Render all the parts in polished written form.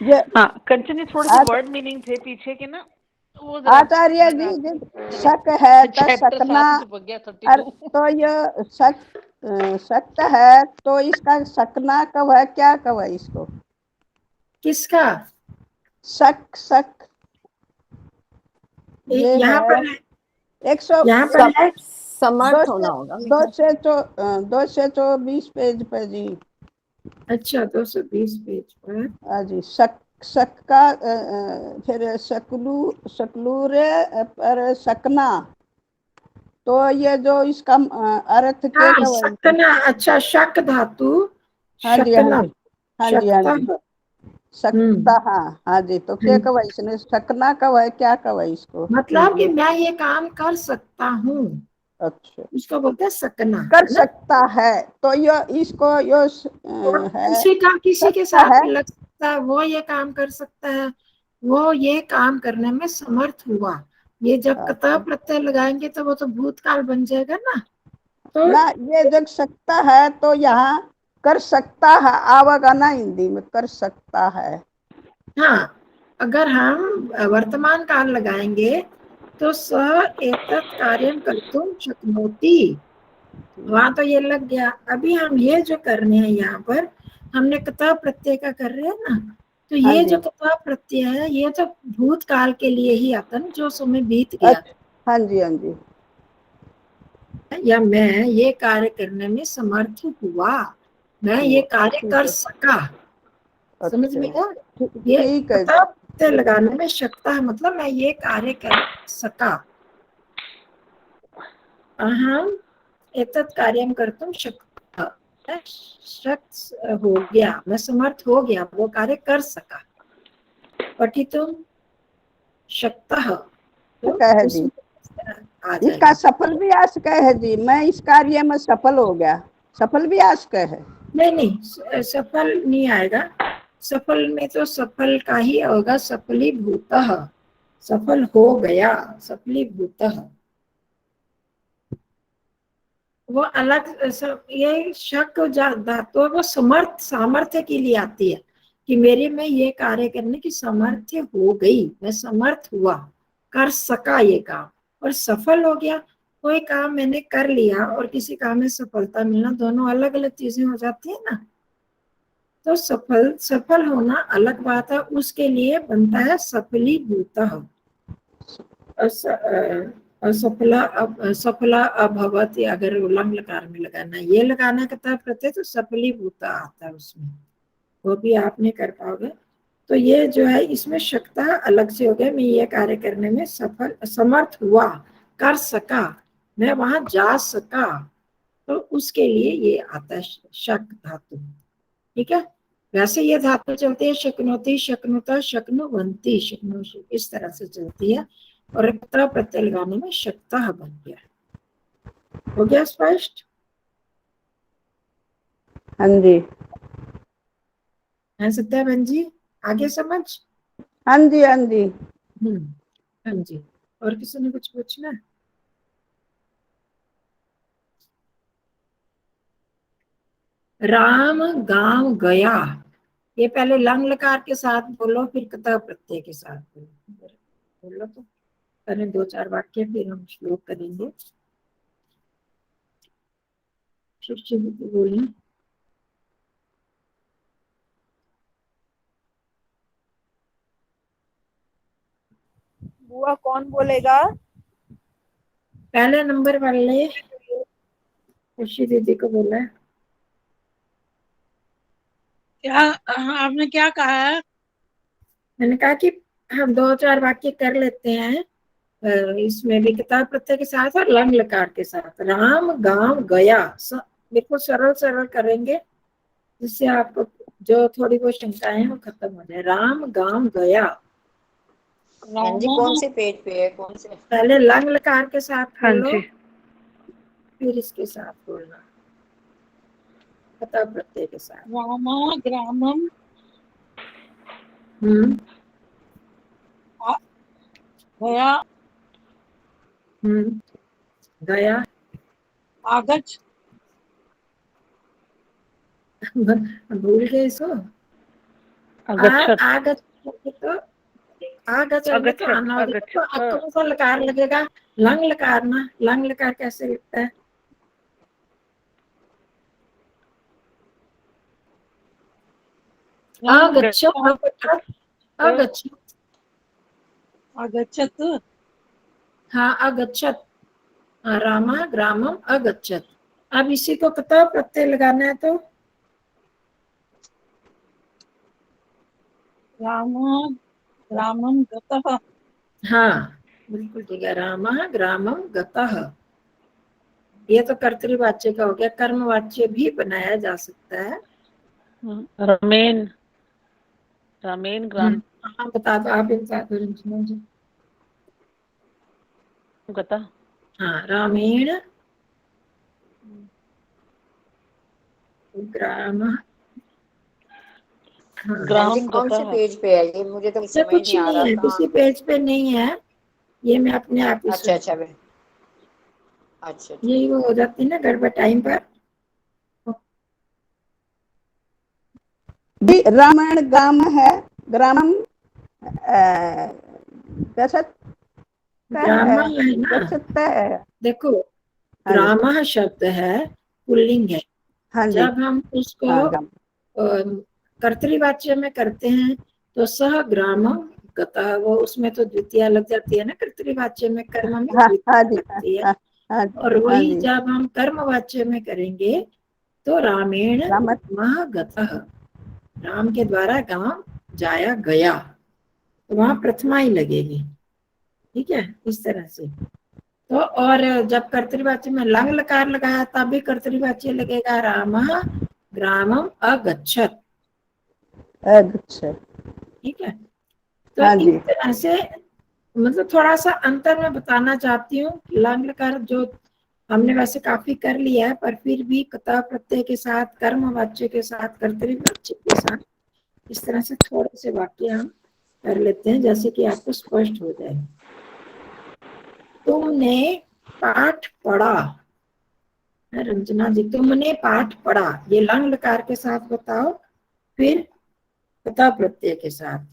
ये हाँ कंचन जी, थोड़े से वर्ड मीनिंग थे पीछे के ना, वो जरा आचार्य मैं जी आपको शक है तो चैप्टर सकना 7 चिपक गया 32। तो ये सख्त है तो इसका सकना कब है, क्या कब है इसको? किसका? शक शक ये यहाँ है पर है, 100 यहाँ पर है। दो समर्थ से होना होगा मेरे दो ख्याल। से तो 224 पेज पर जी। अच्छा 220 पेज पर। हाँ जी, शक शक का फिर शकलूरे पर सकना, तो ये जो इसका अर्थ के हाँ कब है? शकना, अच्छा शक धातु, हाँ जी हाँ शकना, जी हाँ जी हाँ शकता। जी सकता, हाँ हाँ जी, तो क्या कब है इसने, सकना कब है, क्या कब है इसको मतलब कि हिंदी? मैं ये काम कर सकता हूँ, अच्छा, उसको बोलते हैं सकना, कर है ना। सकता है, तो ये इसको यो और है किसी के सकता साथ है। लग सकता है, वो ये काम कर सकता है, वो ये काम करने में समर्थ हुआ। ये जब कतः अच्छा प्रत्यय लगाएंगे तो वो तो भूतकाल बन जाएगा ना। तो ना, ये जब सकता है तो यहाँ कर सकता है आवेगा ना, हिंदी में कर सकता है। हाँ, अगर हम वर्तमान काल लगाएंगे तो स एतत् कार्यं कर्तुं शक्नोति, वहां तो ये लग गया। अभी हम ये जो कर रहे हैं यहाँ पर, हमने कतः प्रत्यय का कर रहे हैं ना, तो हाँ ये जी, जो कतः प्रत्यय है ये तो भूतकाल के लिए ही आता ना, जो समय बीत गया। अच्छा हाँ जी हाँ जी, या मैं ये कार्य करने में समर्थ हुआ, मैं ये कार्य ठीक कर है। सका। समझ अच्छा में आया? ये ठीक है कतः प्रत्यय लगाने में शकता है, मतलब मैं ये कार्य कर सका। अहम एतत् कार्यं कर्तुं शक्तः, मैं शख्स हो गया, मैं समर्थ हो गया, वो कार्य कर सका। पठितुं शक्तः, तो कह है जी, उसमें आ इसका जाएगा। सफल भी आ सका है जी, मैं इस कार्य में सफल हो गया, सफल भी आ सका है। नहीं नहीं, सफल नहीं आएगा। सफल में तो सफल का ही होगा, सफलीभूतः, सफल हो गया, सफलीभूतः। वो अलग ये शक धातु वो समर्थ सामर्थ्य के लिए आती है, कि मेरे में ये कार्य करने की सामर्थ्य हो गई, मैं समर्थ हुआ, कर सका ये काम, और सफल हो गया। कोई काम मैंने कर लिया और किसी काम में सफलता मिलना, दोनों अलग अलग चीजें हो जाती है ना। तो सफल होना अलग बात है, उसके लिए बनता है सफलीभूतः। सफला अभवत, अगर उलंग लकार में लगाना, ये लगाना कहता प्रत्यय तो सफलीभूता आता है उसमें, वो भी आप नहीं कर पाओगे। तो ये जो है इसमें शक्ता अलग से हो गया, मैं ये कार्य करने में सफल समर्थ हुआ, कर सका, मैं वहां जा सका, तो उसके लिए ये आता है शक धातु। ठीक है, वैसे ये धातु चलती है शक्नोति, शक्नुता, शक्नुवंती, शक्नोषि, इस तरह से चलती है। और क्ता प्रत्यय लगाने में शक्ता बन गया। हो गया स्पष्ट? हाँ जी है सत्या बहन जी, आगे समझ? हाँ जी हाँ जी, हाँ जी, और किसी ने कुछ पूछना? राम गांव गया, ये पहले लंग लकार के साथ बोलो, फिर कता प्रत्यय के साथ बोलो। बोलो तो पहले 2-4 वाक्य, फिर हम श्लोक करेंगे। शिव बोलिए। बुआ कौन बोलेगा? पहले नंबर वाले खुशी दीदी को बोला है। क्या आपने क्या कहा है? मैंने कहा कि हम 2-4 वाक्य कर लेते हैं, इसमें भी किताब प्रत्यय के साथ और लंग लकार के साथ। राम गांव गया, बिल्कुल सरल सरल करेंगे, जिससे आपको जो थोड़ी बहुत शंकाएं हैं वो खत्म हो जाए। राम गांव गया, बहन जी कौन से पेज पे है, कौन से? पहले लंग लकार के साथ हाँ बोलो, जी, फिर इसके साथ बोलना किताब प्रत्यय के साथ। रामा ग्रामम हम्म गया, गया। आगच भूल गए सो। अगच्छत आगच्छति तो आगच्छति तो अगच्छत आना हो जाएगा, तो अगच्छत कौन सा लकार लगेगा? लंग लकार ना। लंग लकार कैसे लिखता है? अगच्छत अपठत अगच्छत। अगच्छत। हाँ अगच्छत। रामः ग्रामम अगच्छत। अब इसी को पता है प्रत्यय लगाना है तो ग्रामं गतः। हाँ बिल्कुल ठीक है। रामः ग्रामम गतः। ये तो कर्तृवाच्य का हो गया। कर्मवाच्य भी बनाया जा सकता है। रमेन रमेन ग्राम हाँ बता दो, आप ही बता दो रंजना जी। गता हाँ रामेण ग्राम। हाँ बहन जी ग्राम कौन से गता पेज पे है ये? मुझे तो ये समझ कुछ नहीं आ नहीं रहा है, कहाँ। किसी पेज पे नहीं है। ये मैं अपने आप ही अच्छा सुन, अच्छा बहन, अच्छा यही वो हो जाती है ना गड़बड़ टाइम पर। जी रामायण ग्राम है, ग्रामम गच्छत ग्राम है, है ना, गच्छत है। देखो हाँ जी, ग्राम शब्द है, पुल्लिंग है। हाँ जी, जब हम उसको हाँ ग्राम। कर्तृवाच्य में करते हैं तो सह ग्राम गतः, वो उसमें तो द्वितीया लग जाती है ना। कर्तृवाच्य में कर्म में हाँ हाँ द्वितीया जी, लगती है। हाँ हाँ और हाँ वही जी। जब हम कर्मवाच्य में करेंगे तो रामेण राम मह गतः, राम के द्वारा गांव जाया गया, तो वहां प्रथमा ही लगेगी। ठीक है, इस तरह से। तो और जब कर्तृवाच्य में लंग लकार लगाया तब भी कर्तृवाच्य लगेगा। रामः ग्रामम अगच्छत। अच्छा। ठीक है, तो हाँ इस जी, तरह से मतलब थोड़ा सा अंतर मैं बताना चाहती हूँ। लंग लकार जो हमने वैसे काफी कर लिया है, पर फिर भी कता प्रत्यय के साथ, कर्मवाच्य के साथ, कर्तृवाच्य के साथ इस तरह से थोड़े से वाक्य हम कर लेते हैं, जैसे कि आपको स्पष्ट हो जाए। तुमने पाठ पढ़ा। रंजना जी, तुमने पाठ पढ़ा, ये लंग लकार के साथ बताओ, फिर कता प्रत्यय के साथ।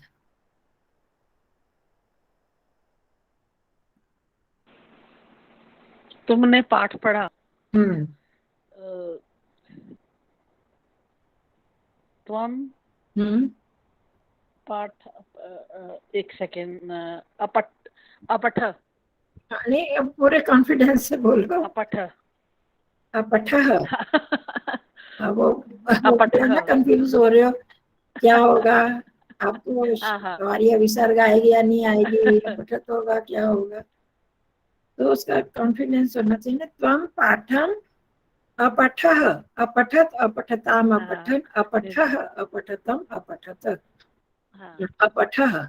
तुमने पाठ पढ़ा। हम्म त्वम हम्म पाठ एक सेकेंड अपठ अपठ नहीं, अब पूरे कॉन्फिडेंस से बोलो। अपठ अपठः। अब वो अपठ ना कंफ्यूज हो रहे हो क्या होगा आपको, हाँ हाँ हमारी विसर्ग आएगी या नहीं आएगी, अपठत होगा क्या होगा, तो उसका कॉन्फिडेंस होना चाहिए ना। त्वम पाठम अपठः, अपठत अपठताम अपठन, अपठः अपठतम अपठत, हाँ अपठः।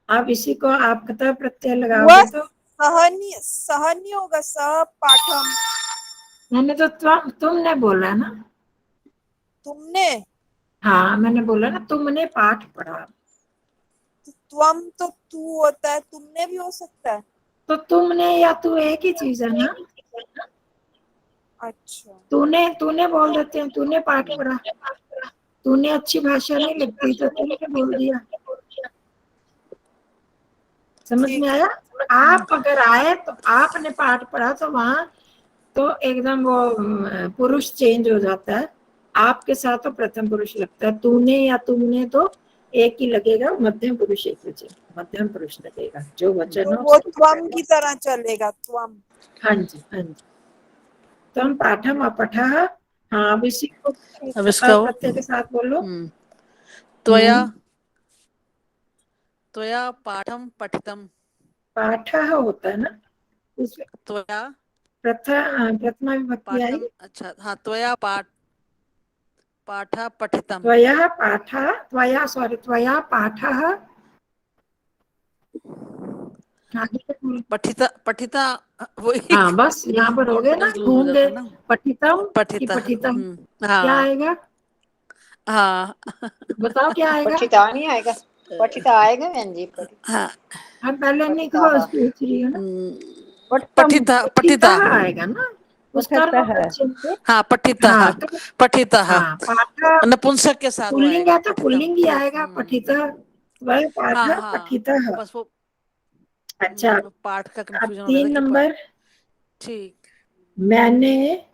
आप इसी को आप कता प्रत्यय वह लगाओगे तो सहनी होगा। सह पाठम। मैंने तो तुमने बोला ना। तुमने, हाँ मैंने बोला ना तुमने पाठ पढ़ा। त्वम तो तू होता है, तुमने भी हो सकता है। तो तुमने या तू एक ही चीज है ना। अच्छा, तूने तूने बोल देते हैं, तूने पाठ पढ़ा। तूने अच्छी भाषा नहीं लगती तो तूने बोल दिया। समझ ठीक में है। आया? आप अगर आए तो आपने पाठ पढ़ा, तो वहां तो एकदम वो पुरुष चेंज हो जाता है। आपके साथ तो प्रथम पुरुष लगता है। तूने या तुमने तो एक ही लगेगा, मध्यम पुरुष एक वचन, मध्यम पुरुष लगेगा जो वचन तो हो वो उसको त्वम पकड़ना। की तरह चलेगा, त्वम। हाँ जी हाँ जी। तम पाठम अपठः। हाँ अब इसी को अब इसका प्रत्यय के साथ बोलो। त्वया त्वया पाठम पठितम। पाठः होता है ना, इसमें त्वया प्रथमा विभक्ति आई। पाठम, अच्छा हाँ, त्वया पाठ पठितम। त्वया पाठः, त्वया सॉरी, त्वया पाठः आगे तक बोलो। पठिता पठिता वही हाँ बस यहाँ पर हो गए ना, कॉन्फिडेंस लूज हो घूम जाता गए। है ना। पठितम कि पठिता पठितम, क्या हाँ आएगा हाँ बताओ क्या आएगा। पठिता नहीं आएगा? पठिता आएगा बहन जी, पठिता। हाँ हम पहले नहीं पठिता खोज पूछ रही है ना। पट्टम। पठिता पठिता पठिता आएगा ना। उस पठित कर्म है। वाच्य में हाँ पठितः हाँ तो पठितः हाँ पाठ नपुंसक के साथ वो पुल्लिंग आएगा है तो पठितम। पुल्लिंग ही आएगा पठितः, वह पाठ हाँ हाँ पठितः। बस वो अच्छा पाठ का अब कंफ्यूजन हो रहा था 3 कि नंबर, ठीक। मैंने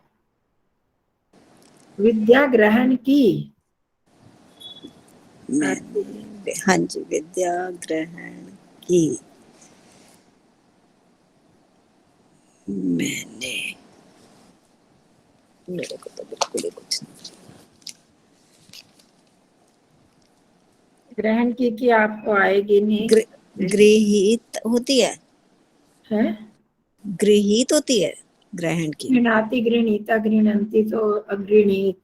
विद्या ग्रहण की। मैंने, हाँ जी, विद्या ग्रहण की। मैंने, मेरे को तो बिल्कुल ही कुछ नहीं। ग्रहण की आपको आएगी नहीं गृहीत होती है, है? गृहीत होती है ग्रहण की। गृह्णाति गृह्णीता गृह्णन्ति तो अगृहीत,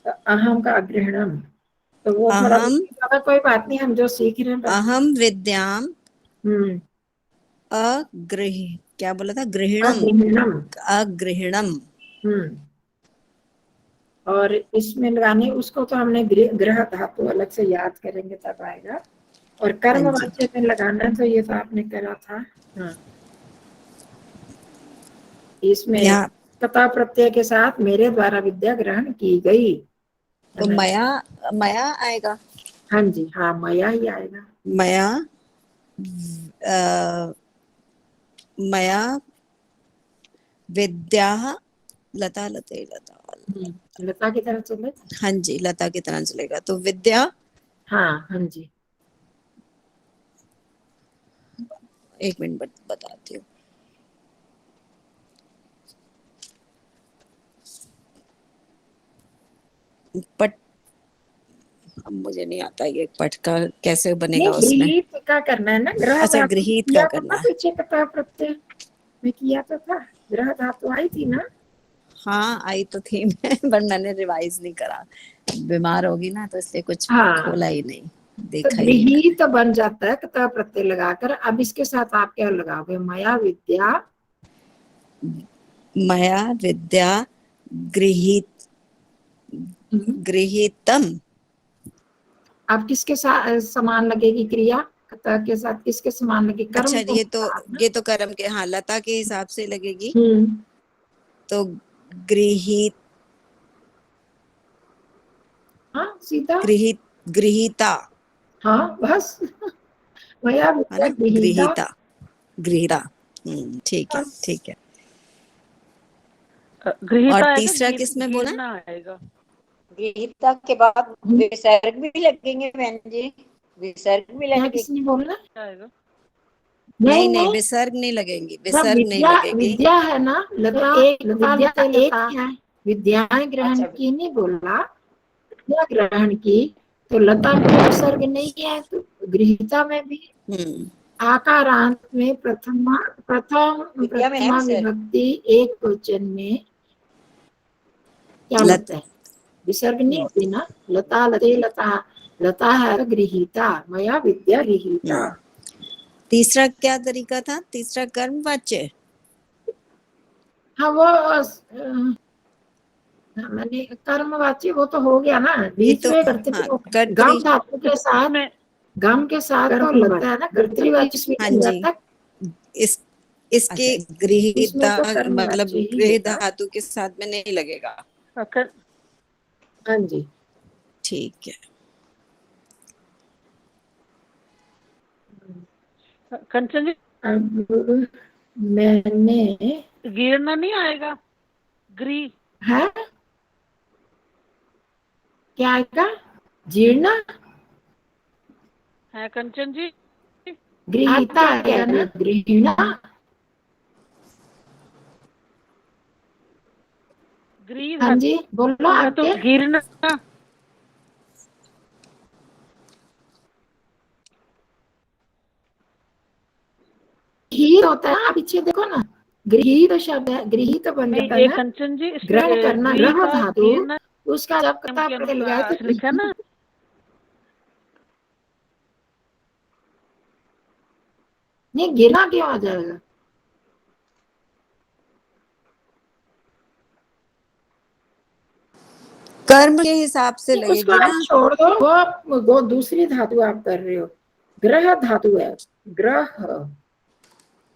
तो अहम का अग्रहणम, तो वो थोड़ा अहम, अगर कोई बात नहीं, हम जो सीख रहे हैं बस। अहम विद्याम हम्म अग्रही, क्या बोला था, गृहिणम, अग्रहणम। अग्रहिणम। और इसमें लगाने उसको तो हमने ग्रह धातु अलग से याद करेंगे तब आएगा। और कर्म हाँ जी। वाच्य में लगाना तो ये तो आपने करा था। हाँ इसमें यहाँ कथा प्रत्यय के साथ मेरे द्वारा विद्या ग्रहण की गई, तो मया, मया आएगा। हाँ जी हाँ मया ही आएगा। मया मया विद्या, लता लते लता, लता की तरह चले। हाँ जी, लता की तरह चलेगा तो विद्या। हाँ जी, एक मिनट बताती हूँ। पट, अब मुझे नहीं आता ये पट का कैसे बनेगा उसमें। गृहीत का करना है ना, ग्रह अच्छा, धातु गृहीत किया का था करना ना है। पीछे कथा प्रत्यय में किया तो था, ग्रह धातु आई थी ना। हाँ आई तो थी मैं, पर मैंने रिवाइज नहीं करा, बीमार होगी ना तो इसलिए कुछ हाँ खोला ही नहीं, तो देखा ही नहीं मैंने। गृहीत बन जाता है कथा प्रत्यय लगाकर। अब इसके साथ आप क्या लगाओगे, मया विद्या, मया विद्या गृहीत, गृहीतम। अब किसके साथ समान लगेगी क्रिया, कथा के साथ किसके समान लगेगी, कर्म अच्छा को ये तो कर्म के, हाँ, लता के हिसाब से लगेगी हम्म तो गृहीत, हाँ सीधा, गृहीत, गृहीता, हाँ बस मया है विद्या ना, गृहीता। गृहीता, गृहीता। ठीक है, बस। ठीक है। गृहीता और आएगा, तीसरा किसमें बोला? गीरना आएगा। गीता के बाद विसर्ग भी लगेंगे बहन जी, विसर्ग भी क्या लगेगी। किसने बोला? आएगा नहीं नहीं, विसर्ग नहीं लगेंगी, जब विसर्ग नहीं विद्या लगेगी। विद्या है ना, लता एक विद्या एक है, विद्याएं ग्रहण अच्छा। की नहीं बोला, विद्या ग्रहण की तो लता में विसर्ग नहीं है, तो गृहीता में भी आकारांत में प्रथम विद्या में है विसर्ग। विभक्ति एक वचन में क्या लगता है, विसर्ग नहीं होती ना। लता लते लता, लता है गृहीता, मया विद्या गृहीता। तीसरा क्या तरीका था, तीसरा कर्मवाच्य? हाँ वो मैंने कर्मवाची वो तो हो गया ना, बीच तो में कर्तृ हाँ, गम धातु के साथ, गम के साथ तो लगता है ना कर्तृवाची हाँ नहीं जी, जाता। इसके इसमें गृहीता तो कर्मवाची मतलब ही गृह होगा। धातु के साथ में नहीं लगेगा। हाँ जी ठीक है। कंचन जी, अब मैंने गिरना नहीं आएगा, ग्री है क्या आएगा, जीर्णा है कंचन जी। गृहीता आएगा ना, गृहिणा ग्री हाँ जी बोलो है तो आगे। गिरना, गृहीत होता है, पीछे देखो ना, गृहीत शब्द है, गृहीत बन जाता है एक ना, कंचन जी ग्रहण करना, ग्री ग्रह का धातु गिरना उसका जब कथा प्रत्यय लगाए तो लिखा ना, नहीं गिरना क्यों आ जाएगा, कर्म के हिसाब से उसको लगेगी आप ना। छोड़ दो, वो दूसरी धातु आप कर रहे हो, ग्रह धातु है, ग्रह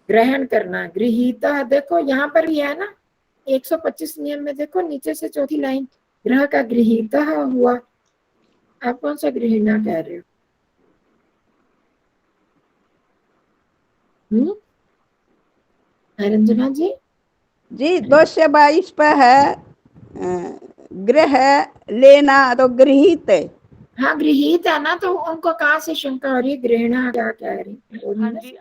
ग्रहण करना, गृहीता देखो यहाँ पर भी है ना, 125 नियम में देखो नीचे से चौथी लाइन, ग्रह का गृहीता हुआ। आप कौन सा गृहिणा कह रहे हो? रंजना जी? जी 222 पे है गृह लेना, तो गृहित है। हाँ गृहित है ना, तो उनको कहाँ से शंका हो रही है? गृहिणा क्या कह रही है? हाँ जी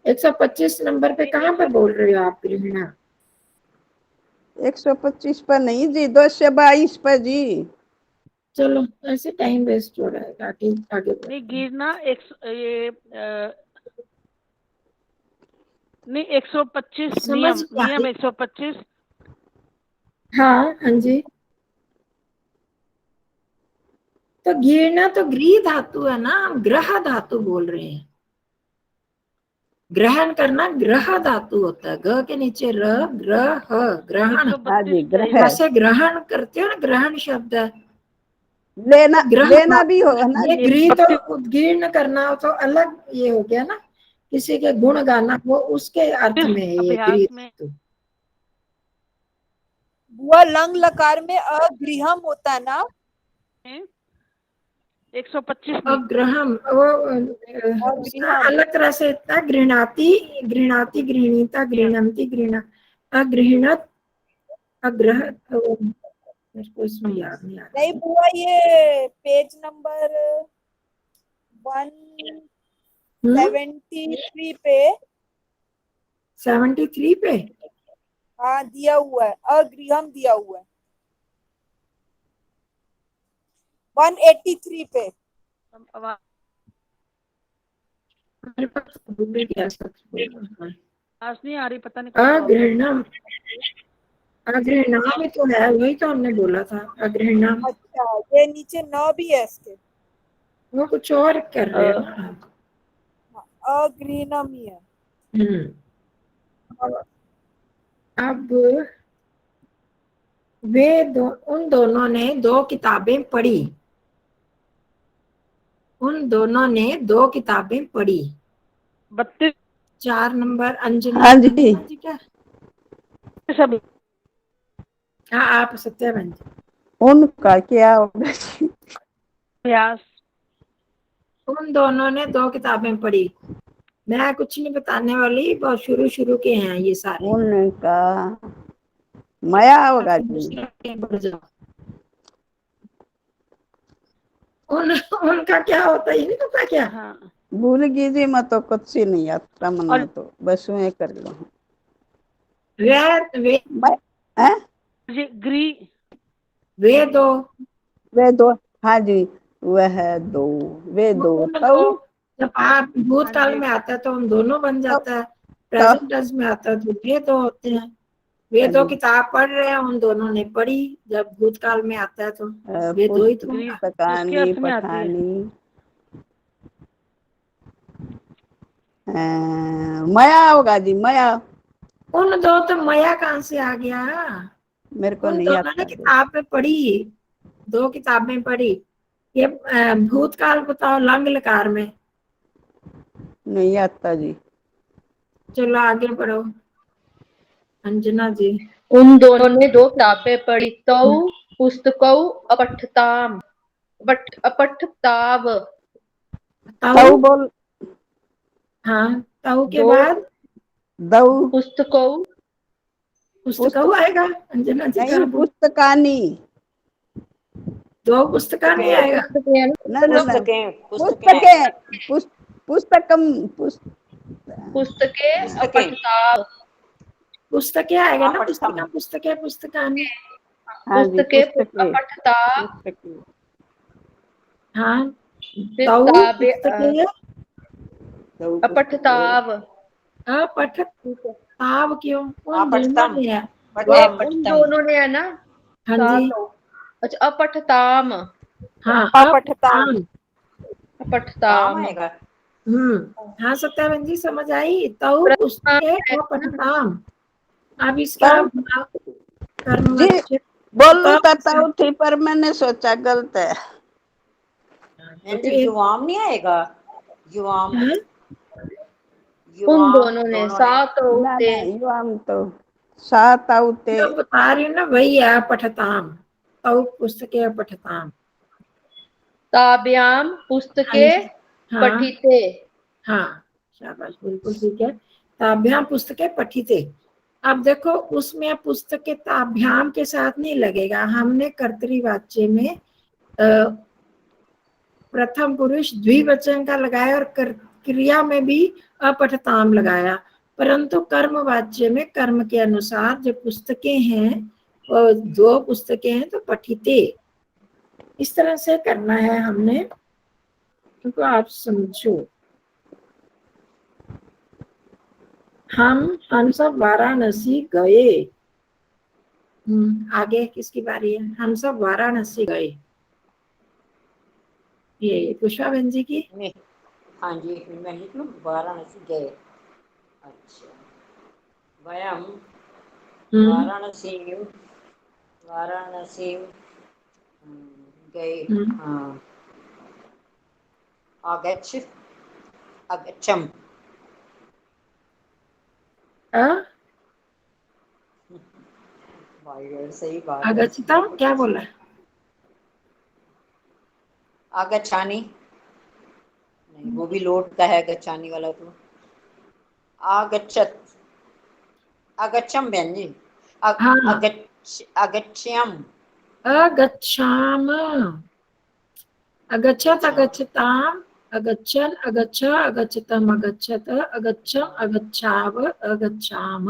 125 नंबर पे कहाँ पर बोल रहे हो आप गृहिणा? 125 पर नहीं जी, 222 पर जी। चलो ऐसे टाइम वेस्ट हो रहा है, आगे आगे बढ़ो। नहीं गिरना ये नहीं 125 नियम समझ गया। नियम 125। हाँ हाँ जी। तो गिरना तो गृह धातु है ना, हम ग्रह धातु बोल रहे हैं। ग्रहण करना ग्रह धातु होता है, ग के नीचे र, ग्रह, ग्रहण। हाँ जी 132 ग्रह जैसे ग्रहण करते हो ना, ग्रहण शब्द है। लेना, ग्रह लेना भी होगा ना ये जी। गृह तो उद्गीर्ण करना हो तो अलग ये हो गया ना, किसी के गुण गाना, वो उसके अर्थ में है ये अभ्यास गृह में धातु। बुआ लंग लकार में अगृहम होता है ना? 125 अब ग्रहम वो उसका अलग तरह से इतना गृहणाति, गृहणाति, गृहणीता, गृहणंती, गृहण, अगृहणत, अग्रह, मेरे को इसमें याद नहीं आ रहा। नहीं बुआ, ये पेज नंबर 173 पे 73 पे हाँ दिया हुआ है, अगृहम दिया हुआ है 183 पे। मेरे पास भूल गया सच बोलना। आवाज नहीं आ रही, पता नहीं क्या प्रॉब्लम। अग्रहणम, अग्रहणा भी तो है, वही तो हमने बोला था अग्रहणम। अच्छा ये नीचे न भी है इसके, वो कुछ और कर रहे हो ना। अगृहम ही है। अब उन दोनों ने दो किताबें पढ़ी, उन दोनों ने दो किताबें पढ़ी। 32 4 नंबर अंजना। हाँ जी। अंजना जी क्या? सब हाँ आप सत्याबेन जी। उनका क्या होगा जी? अभ्यास। उन दोनों ने दो किताबें पढ़ी। मैं कुछ नहीं बताने वाली, बहुत शुरू शुरू के हैं ये सारे। उनका माया होगा जी। बढ़ जाओ। उनका क्या होता है ये नहीं पता क्या? हाँ भूल गई जी, मैं तो कुछ ही नहीं आता मन में, तो बस मैं कर लो। वे जी ग्री वे दो, वे दो, हाँ जी वह दो, वे दो उन तो दो। जब आप भूतकाल में आता है तो उन दोनों बन जाता है, प्रेजेंट टेंस में आता है तो वे दो होते हैं। वे दो किताब पढ़ रहे हैं, उन दोनों ने पढ़ी। जब भूतकाल में आता है तो वे दो ही तो होगा। उसके अर्थ में आती है। पठानी, माया होगा जी, माया। उन दो तो माया कहाँ से आ गया? मेरे को उन नहीं दोनों ने आता। किताबें पढ़ी, दो किताबें पढ़ी। ये भूतकाल बताओ लंग लकार में। नहीं आता जी। चलो आगे बढ़ो अंजना जी। उन दोनों ने दो किताबें पढ़ी। तौ पुस्तकौ अपठताम, अपठताव। तऊ बोल, हाँ तऊ के दो बाद दऊ पुस्तकौ, पुस्तकऊ आएगा। अंजना जी नहीं, कहाँ बोल? पुस्तकानी। दो पुस्तका नहीं आएगा। ना ना ना, पुस्तकें पुस्तकम, पुस्तके अपठताव, पुस्तकें आएगा ना, अपठतम। पुस्तिका, पुस्तकें, पुस्तकानी। हाँ जी पुस्तके पुस्तके, अपठताव, पुस्तके। हाँ तऊ किताबें पुस्तकें दऊ अपठताव, अपठत ताव क्यों? उन दोनों अपठतम। में है। उन दोनों ने है ना। हाँ जी अच्छा अपठताम, हाँ अपठताम। अपठताम। आएगा। हाँ सत्यावन जी समझ आई। तऊ पुस्तकें अपठताम। अब इसका कर्म जी अच्छे बोलू तो तऊ थी, पर मैंने सोचा गलत है। युवाम नहीं आएगा? युवाम उन दोनों ने सात ना होते। ना, युवाम तो सा तौ ते जो बता रही हूँ ना वही है पठताम, तौ पुस्तके पठताम। ताभ्याम पुस्तके हाँ पठिते। हाँ शाबाश, बिल्कुल ठीक है। ताभ्याम पुस्तके पठिते। अब देखो उसमें पुस्तके ताभ्याम के साथ नहीं लगेगा, हमने कर्तृवाच्य में प्रथम पुरुष द्विवचन का लगाया और क्रिया में भी अपठताम लगाया, परंतु कर्म वाच्य में कर्म के अनुसार जो पुस्तकें हैं वो 2 पुस्तकें हैं तो पठिते, इस तरह से करना है हमने, तो आप समझो। हम सब वाराणसी गए। आगे किसकी बारी है? हम सब वाराणसी गए, ये पुष्पा बहन जी की। नहीं, हाँ जी, मैं लिख लूँ, वाराणसी गए। अच्छा, वयम वाराणसी वाराणसी गए। हाँ, आगच्छ अगच्छम। भाई सही बात है। अगच्छता क्या बोला? आगच्छानी नहीं, वो भी लोट का है, गच्छानी वाला तो। आगच्छत अगच्छम बहन जी। हाँ अगच्छ्यम। अगच्छाम, अगच्छत अच्छा, अगच्छताम, अगच्छन अगच्छ अगच्छतम अगच्छत अगच्छम अगच्छाव अगच्छाम।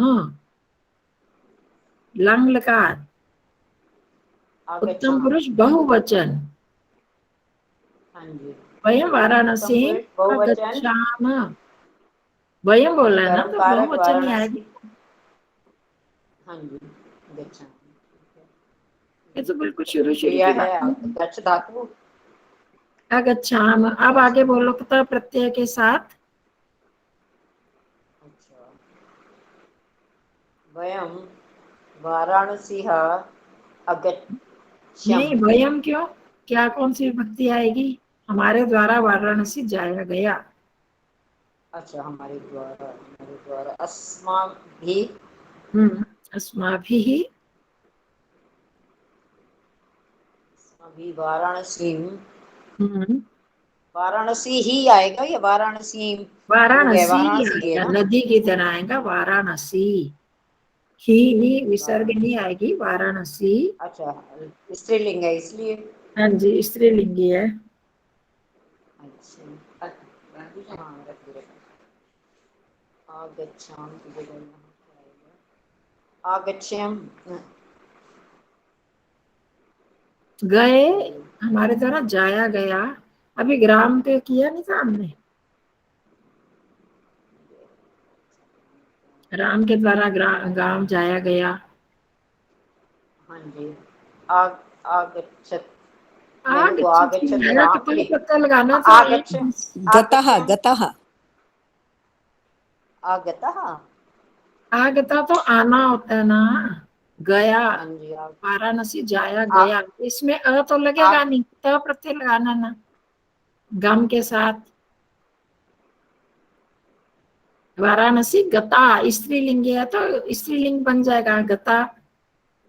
लंग लकार, उत्तम आगच्छाम। पुरुष बहुवचन। हाँ जी, वयम उत्तम वाराणसी पुरुष बहुवचन, अगच्छाम, वयम बोला है ना कर्म तो कारक बहुवचन ही आएगी। वाराणसी। हाँ जी, गच्छाम। ये तो बिल्कुल शुरू शुरू क्रिया की है बात है। गच्छ धातु। अगच्छाम, अब आगे बोलो तो प्रत्यय के साथ। अच्छा, वयम वाराणसी अगच्छम। नहीं वयम क्यों, क्या कौन सी विभक्ति आएगी? हमारे द्वारा वाराणसी जाया गया। अच्छा, हमारे द्वारा अस्माभिः अस्माभिः वाराणसी। हम्म, वाराणसी ही आएगा या वाराणसी? हो गया, वाराणसी वाराणसी गए आएगा, ना। नदी की तरह आएगा वाराणसी। ही नहीं, विसर्ग नहीं आएगी, वाराणसी। अच्छा, स्त्रीलिंग है इसलिए। हाँ जी, स्त्रीलिंगी है। अच्छा, हाँ, रख दो। आगच्छाम की जगह यहाँ क्या आएगा? आगच्छम। गए, हमारे द्वारा जाया गया। अभी ग्राम पे किया नहीं था हमने, राम के द्वारा गांव जाया गया। हाँ जी, आग आगच्छत। मैंने तो आगच्छत आगच्छति राम तो लिख। पता लगाना था। आगच्छ गतः आगच्छम गतः आगतः। आगता तो आना होता है ना, गया, हाँ जी, वाराणसी जाया आ, गया, इसमें तो आ, लगेगा नहीं, तो प्रत्यय लगाना ना गम के साथ। वाराणसी गता, स्त्रीलिंग है तो स्त्रीलिंग बन जाएगा गता।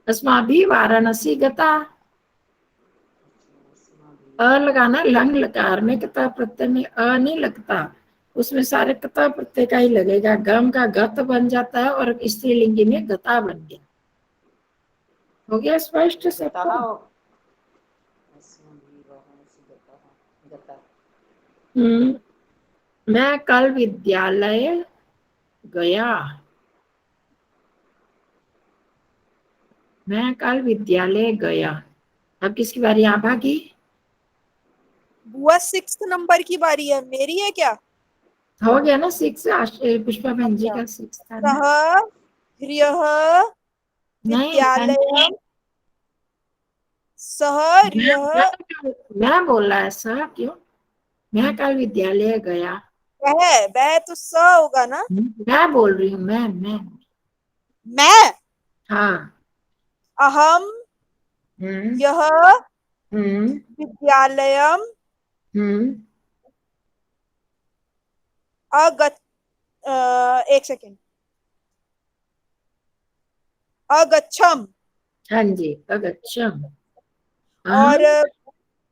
अस्माभिः वाराणसी गता। अ लगाना, लंग लकार में कता प्रत्यय में अ नहीं लगता, उसमें सारे कता प्रत्यय का ही लगेगा, गम का गत बन जाता है और स्त्रीलिंगी में गता बन गया। हो गया स्पष्ट गतः। सबको? गतः। मैं कल विद्यालय गया। मैं कल विद्यालय गया। अब किसकी बारी? आभा की। बुआ 6th नंबर की बारी है, मेरी है क्या? हो गया ना 6, पुष्पा बहन जी अच्छा, का 6 था ना। सह ह्यः नहीं बहन जी, विद्यालयम। सह ह्यः मैं बोल रहा है सर क्यों? मैं कल विद्यालय गया। वह तो स होगा ना। मैं बोल रही हूँ, मैं। मैं हाँ। अहम हम्म यह हम्म विद्यालयम हम्म अगत एक सेकेंड। अगच्छम। हाँ जी, अगच्छम। और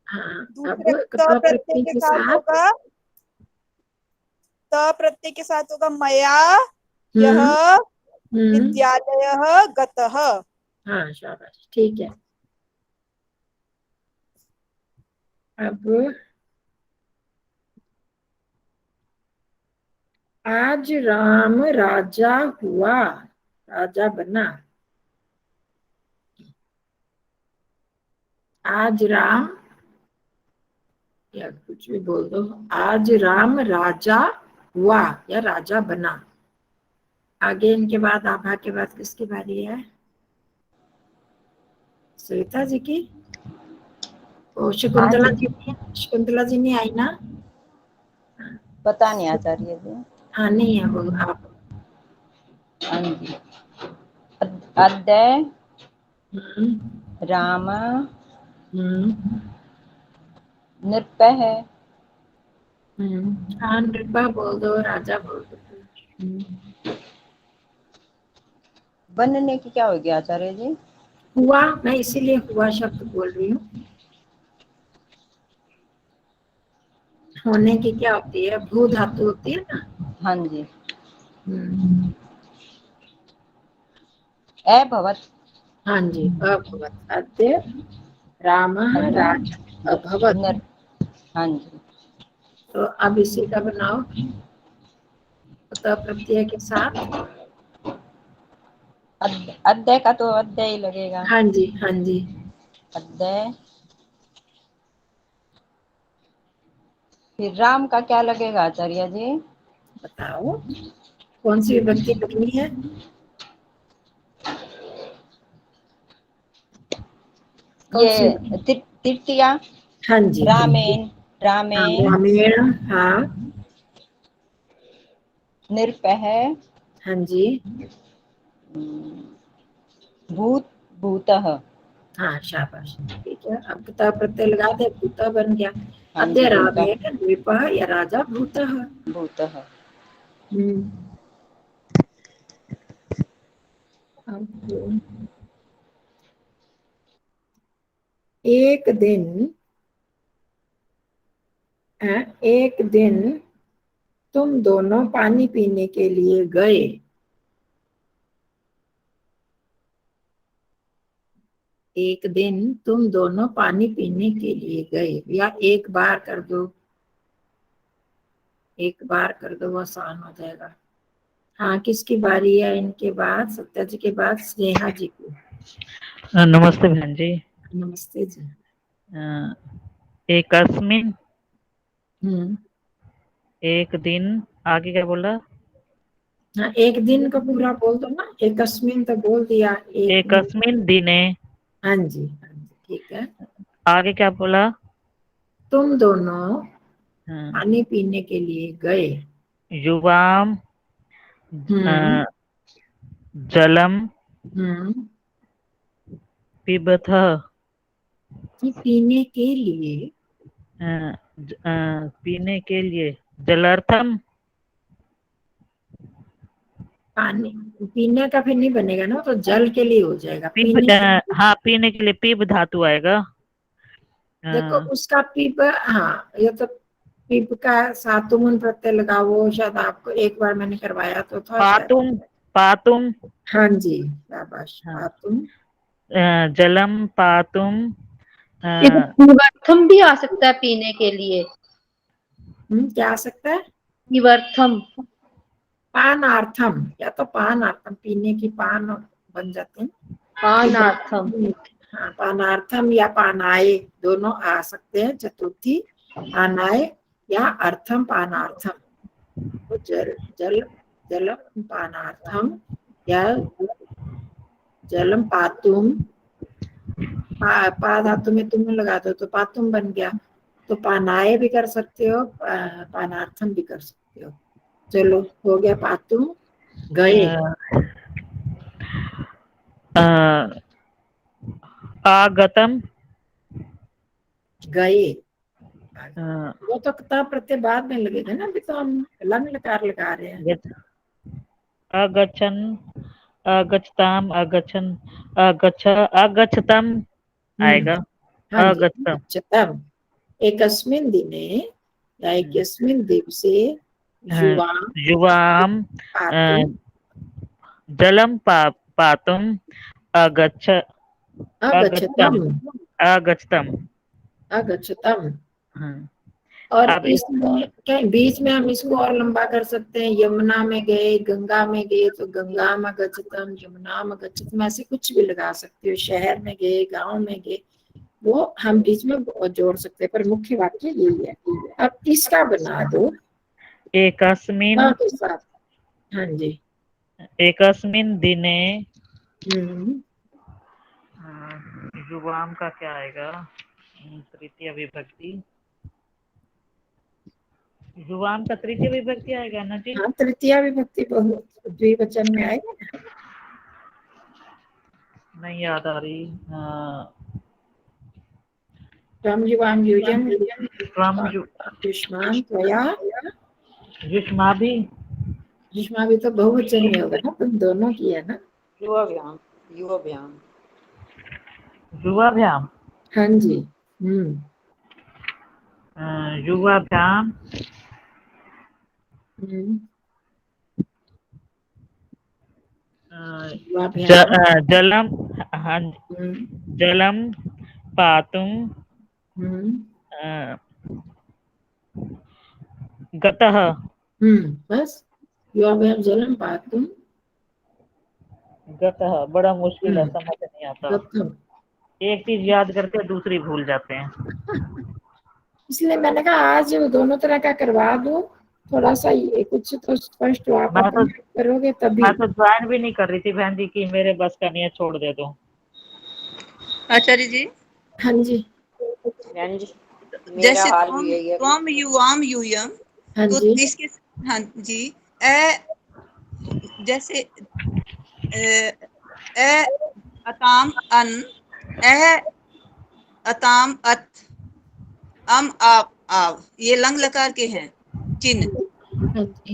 हाँ, अब दूसरे क त प्रत्यय प्रत्यय के के साथ साथ होगा, त प्रत्यय के साथ होगा मया यह विद्यालयः गतः। हाँ शाबाश, ठीक है। अब आज राम राजा हुआ, राजा बना। आज राम, या कुछ भी बोल दो, आज राम राजा हुआ या राजा बना। आगे इनके बाद आभा के बाद किसकी बारी है? सविता जी की। ओ शकुंतला जी नहीं, शकुंतला जी नहीं आई ना? पता नहीं आचार्य जी। हाँ नहीं है वो, आप। हाँ जी। अद्य हम्म, राम हम्म, नृपः हाँ नृपा बोल दो, राजा बोल दो। बनने की क्या होगी आचार्य जी? हुआ, मैं इसीलिए हुआ शब्द बोल रही हूँ। होने की क्या होती है? भू धातु होती है ना। हाँ जी। हम्म, अभवत। हाँ जी, अभवत। अद्य रामः राजा अभवत। नृप। हाँ जी। तो अब इसी का बनाओ त प्रत्यय के साथ। अद्य का तो अद्य ही लगेगा। हाँ जी, हाँ जी। अद्य। फिर राम का क्या लगेगा आचार्य जी? बताओ कौन सी विभक्ति लगनी है? कौन सी? ये तृतीया। हाँ जी, हाँ जी। रामेण। हाँ, रामेण रामेण। हाँ, नृपः हाँ जी। भूत भूतः। हाँ शाबाश, ठीक है। अब त प्रत्यय लगा दे, भूत बन गया। हाँ जी, अद्य भूतः। रामेण नृपः या राजा भूतः। भूतः। अब एक दिन, एक दिन तुम दोनों पानी पीने के लिए गए। एक दिन तुम दोनों पानी पीने के लिए गए, या एक बार कर दो, एक बार कर दो, आसान हो जाएगा। हाँ, किसकी बारी है इनके बाद? सत्या जी के बाद स्नेहा जी की। नमस्ते बहन जी। नमस्ते जी। एकस्मिन, हम्म, एक दिन, आगे क्या बोला? हाँ एक दिन का पूरा बोल दो ना, एकस्मिन तो बोल दिया, एक दिन। एकस्मिन दिने, हाँ जी, हाँ जी, ठीक है। आगे क्या बोला? तुम दोनों हाँ, पानी पीने के लिए गए। युवाम हम्म, जलम हम्म, पिबथः। कि पीने के लिए। पीने के लिए जलार्थम। पानी पीने का फिर नहीं बनेगा ना, तो जल के लिए हो जाएगा। पिब, पीने के लिए, हाँ पीने के लिए पिब धातु आएगा। देखो उसका पिब, हाँ ये तो पिब का सातुमन प्रत्यय लगा, वो शायद आपको एक बार मैंने करवाया तो था शायद। पातुम, पातुम। हाँ जी, शाबाश, हाँ, पातुम। जलम पातुम। इधर किमर्थम भी आ सकता है पीने के लिए। क्या आ सकता है? किमर्थम। पानार्थम, या तो पानार्थम, पीने की पान बन जाते हैं। पानार्थम। हाँ, पानार्थम या पानाए दोनों आ सकते हैं, चतुर्थी पानाए या अर्थम पानार्थम। तो जल जल जलम पानार्थम या जलम पातुम। पा धातु में तुम लगा दो तो पातुम बन गया। तो पानाए भी कर सकते हो, पानार्थम भी कर सकते हो। चलो हो गया, पातुम गए। आगतम। गए, अ, वो तो किताब प्रत्यय बाद में लगेगा ना, अभी तो हम लंग लकार लगा रहे हैं। अगच्छन अगच्छताम, अगच्छन, अगच्छतम आएगा। हाँ जी, अगच्छतम। गच्छतम। एकस्मिन् दिने या एकस्मिन् दिवसे युवां युवाम पातुं जलम पातुम अगच्छतम। अगच्छतम। अगच्छतम। अगच्छतम। हाँ। और अब इसमें क्या बीच में हम इसको और लंबा कर सकते हैं, यमुना में गए, गंगा में गए तो गंगा में गच्छतम, यमुना में गच्छतम, ऐसे कुछ भी लगा सकते हो। शहर में गए, गांव में गए, वो हम बीच में जोड़ सकते हैं, पर मुख्य वाक्य यही है। अब इसका बना दो एकस्मिन के साथ। हाँ जी। एकस्मिन दिने हम्म। युवाम का क्या आएगा? तृतीय विभक्ति। युवाम का तृतीय विभक्ति आएगा ना जी? हाँ, तृतीय विभक्ति द्विवचन में आएगा ना? नहीं याद आ रही। त्वं युवां युजं त्वं युष्मान् त्वया। युष्मा भी। युष्मा भी तो बहुवचन में होगा ना, तुम दोनों की है ना। युवाभ्याम, युवाभ्याम। युवाभ्याम। हाँ जी। युवाभ्याम। जलम। हाँ, जलम पातुम गतः। बस युवाभ्याम जलम पातुम गतः बड़ा मुश्किल है, समझ नहीं आता। गतः। एक चीज याद करके दूसरी भूल जाते हैं। इसलिए मैंने कहा आज दोनों तरह का करवा दो, थोड़ा सा ये कुछ तो स्पष्ट आप करोगे तभी। मैं तो ज्वाइन भी नहीं कर रही थी बहन जी की मेरे बस का नहीं है, छोड़ दे दो। आचार्य जी। हाँ जी। बहन जी, जैसे मेरा हाल भी यही है। त्वम युवाम यूयम, हाँ तो जी। इसके हाँ जी जैसे अताम अन, अताम अत, आव, ये लंग लकार के हैं चिन्ह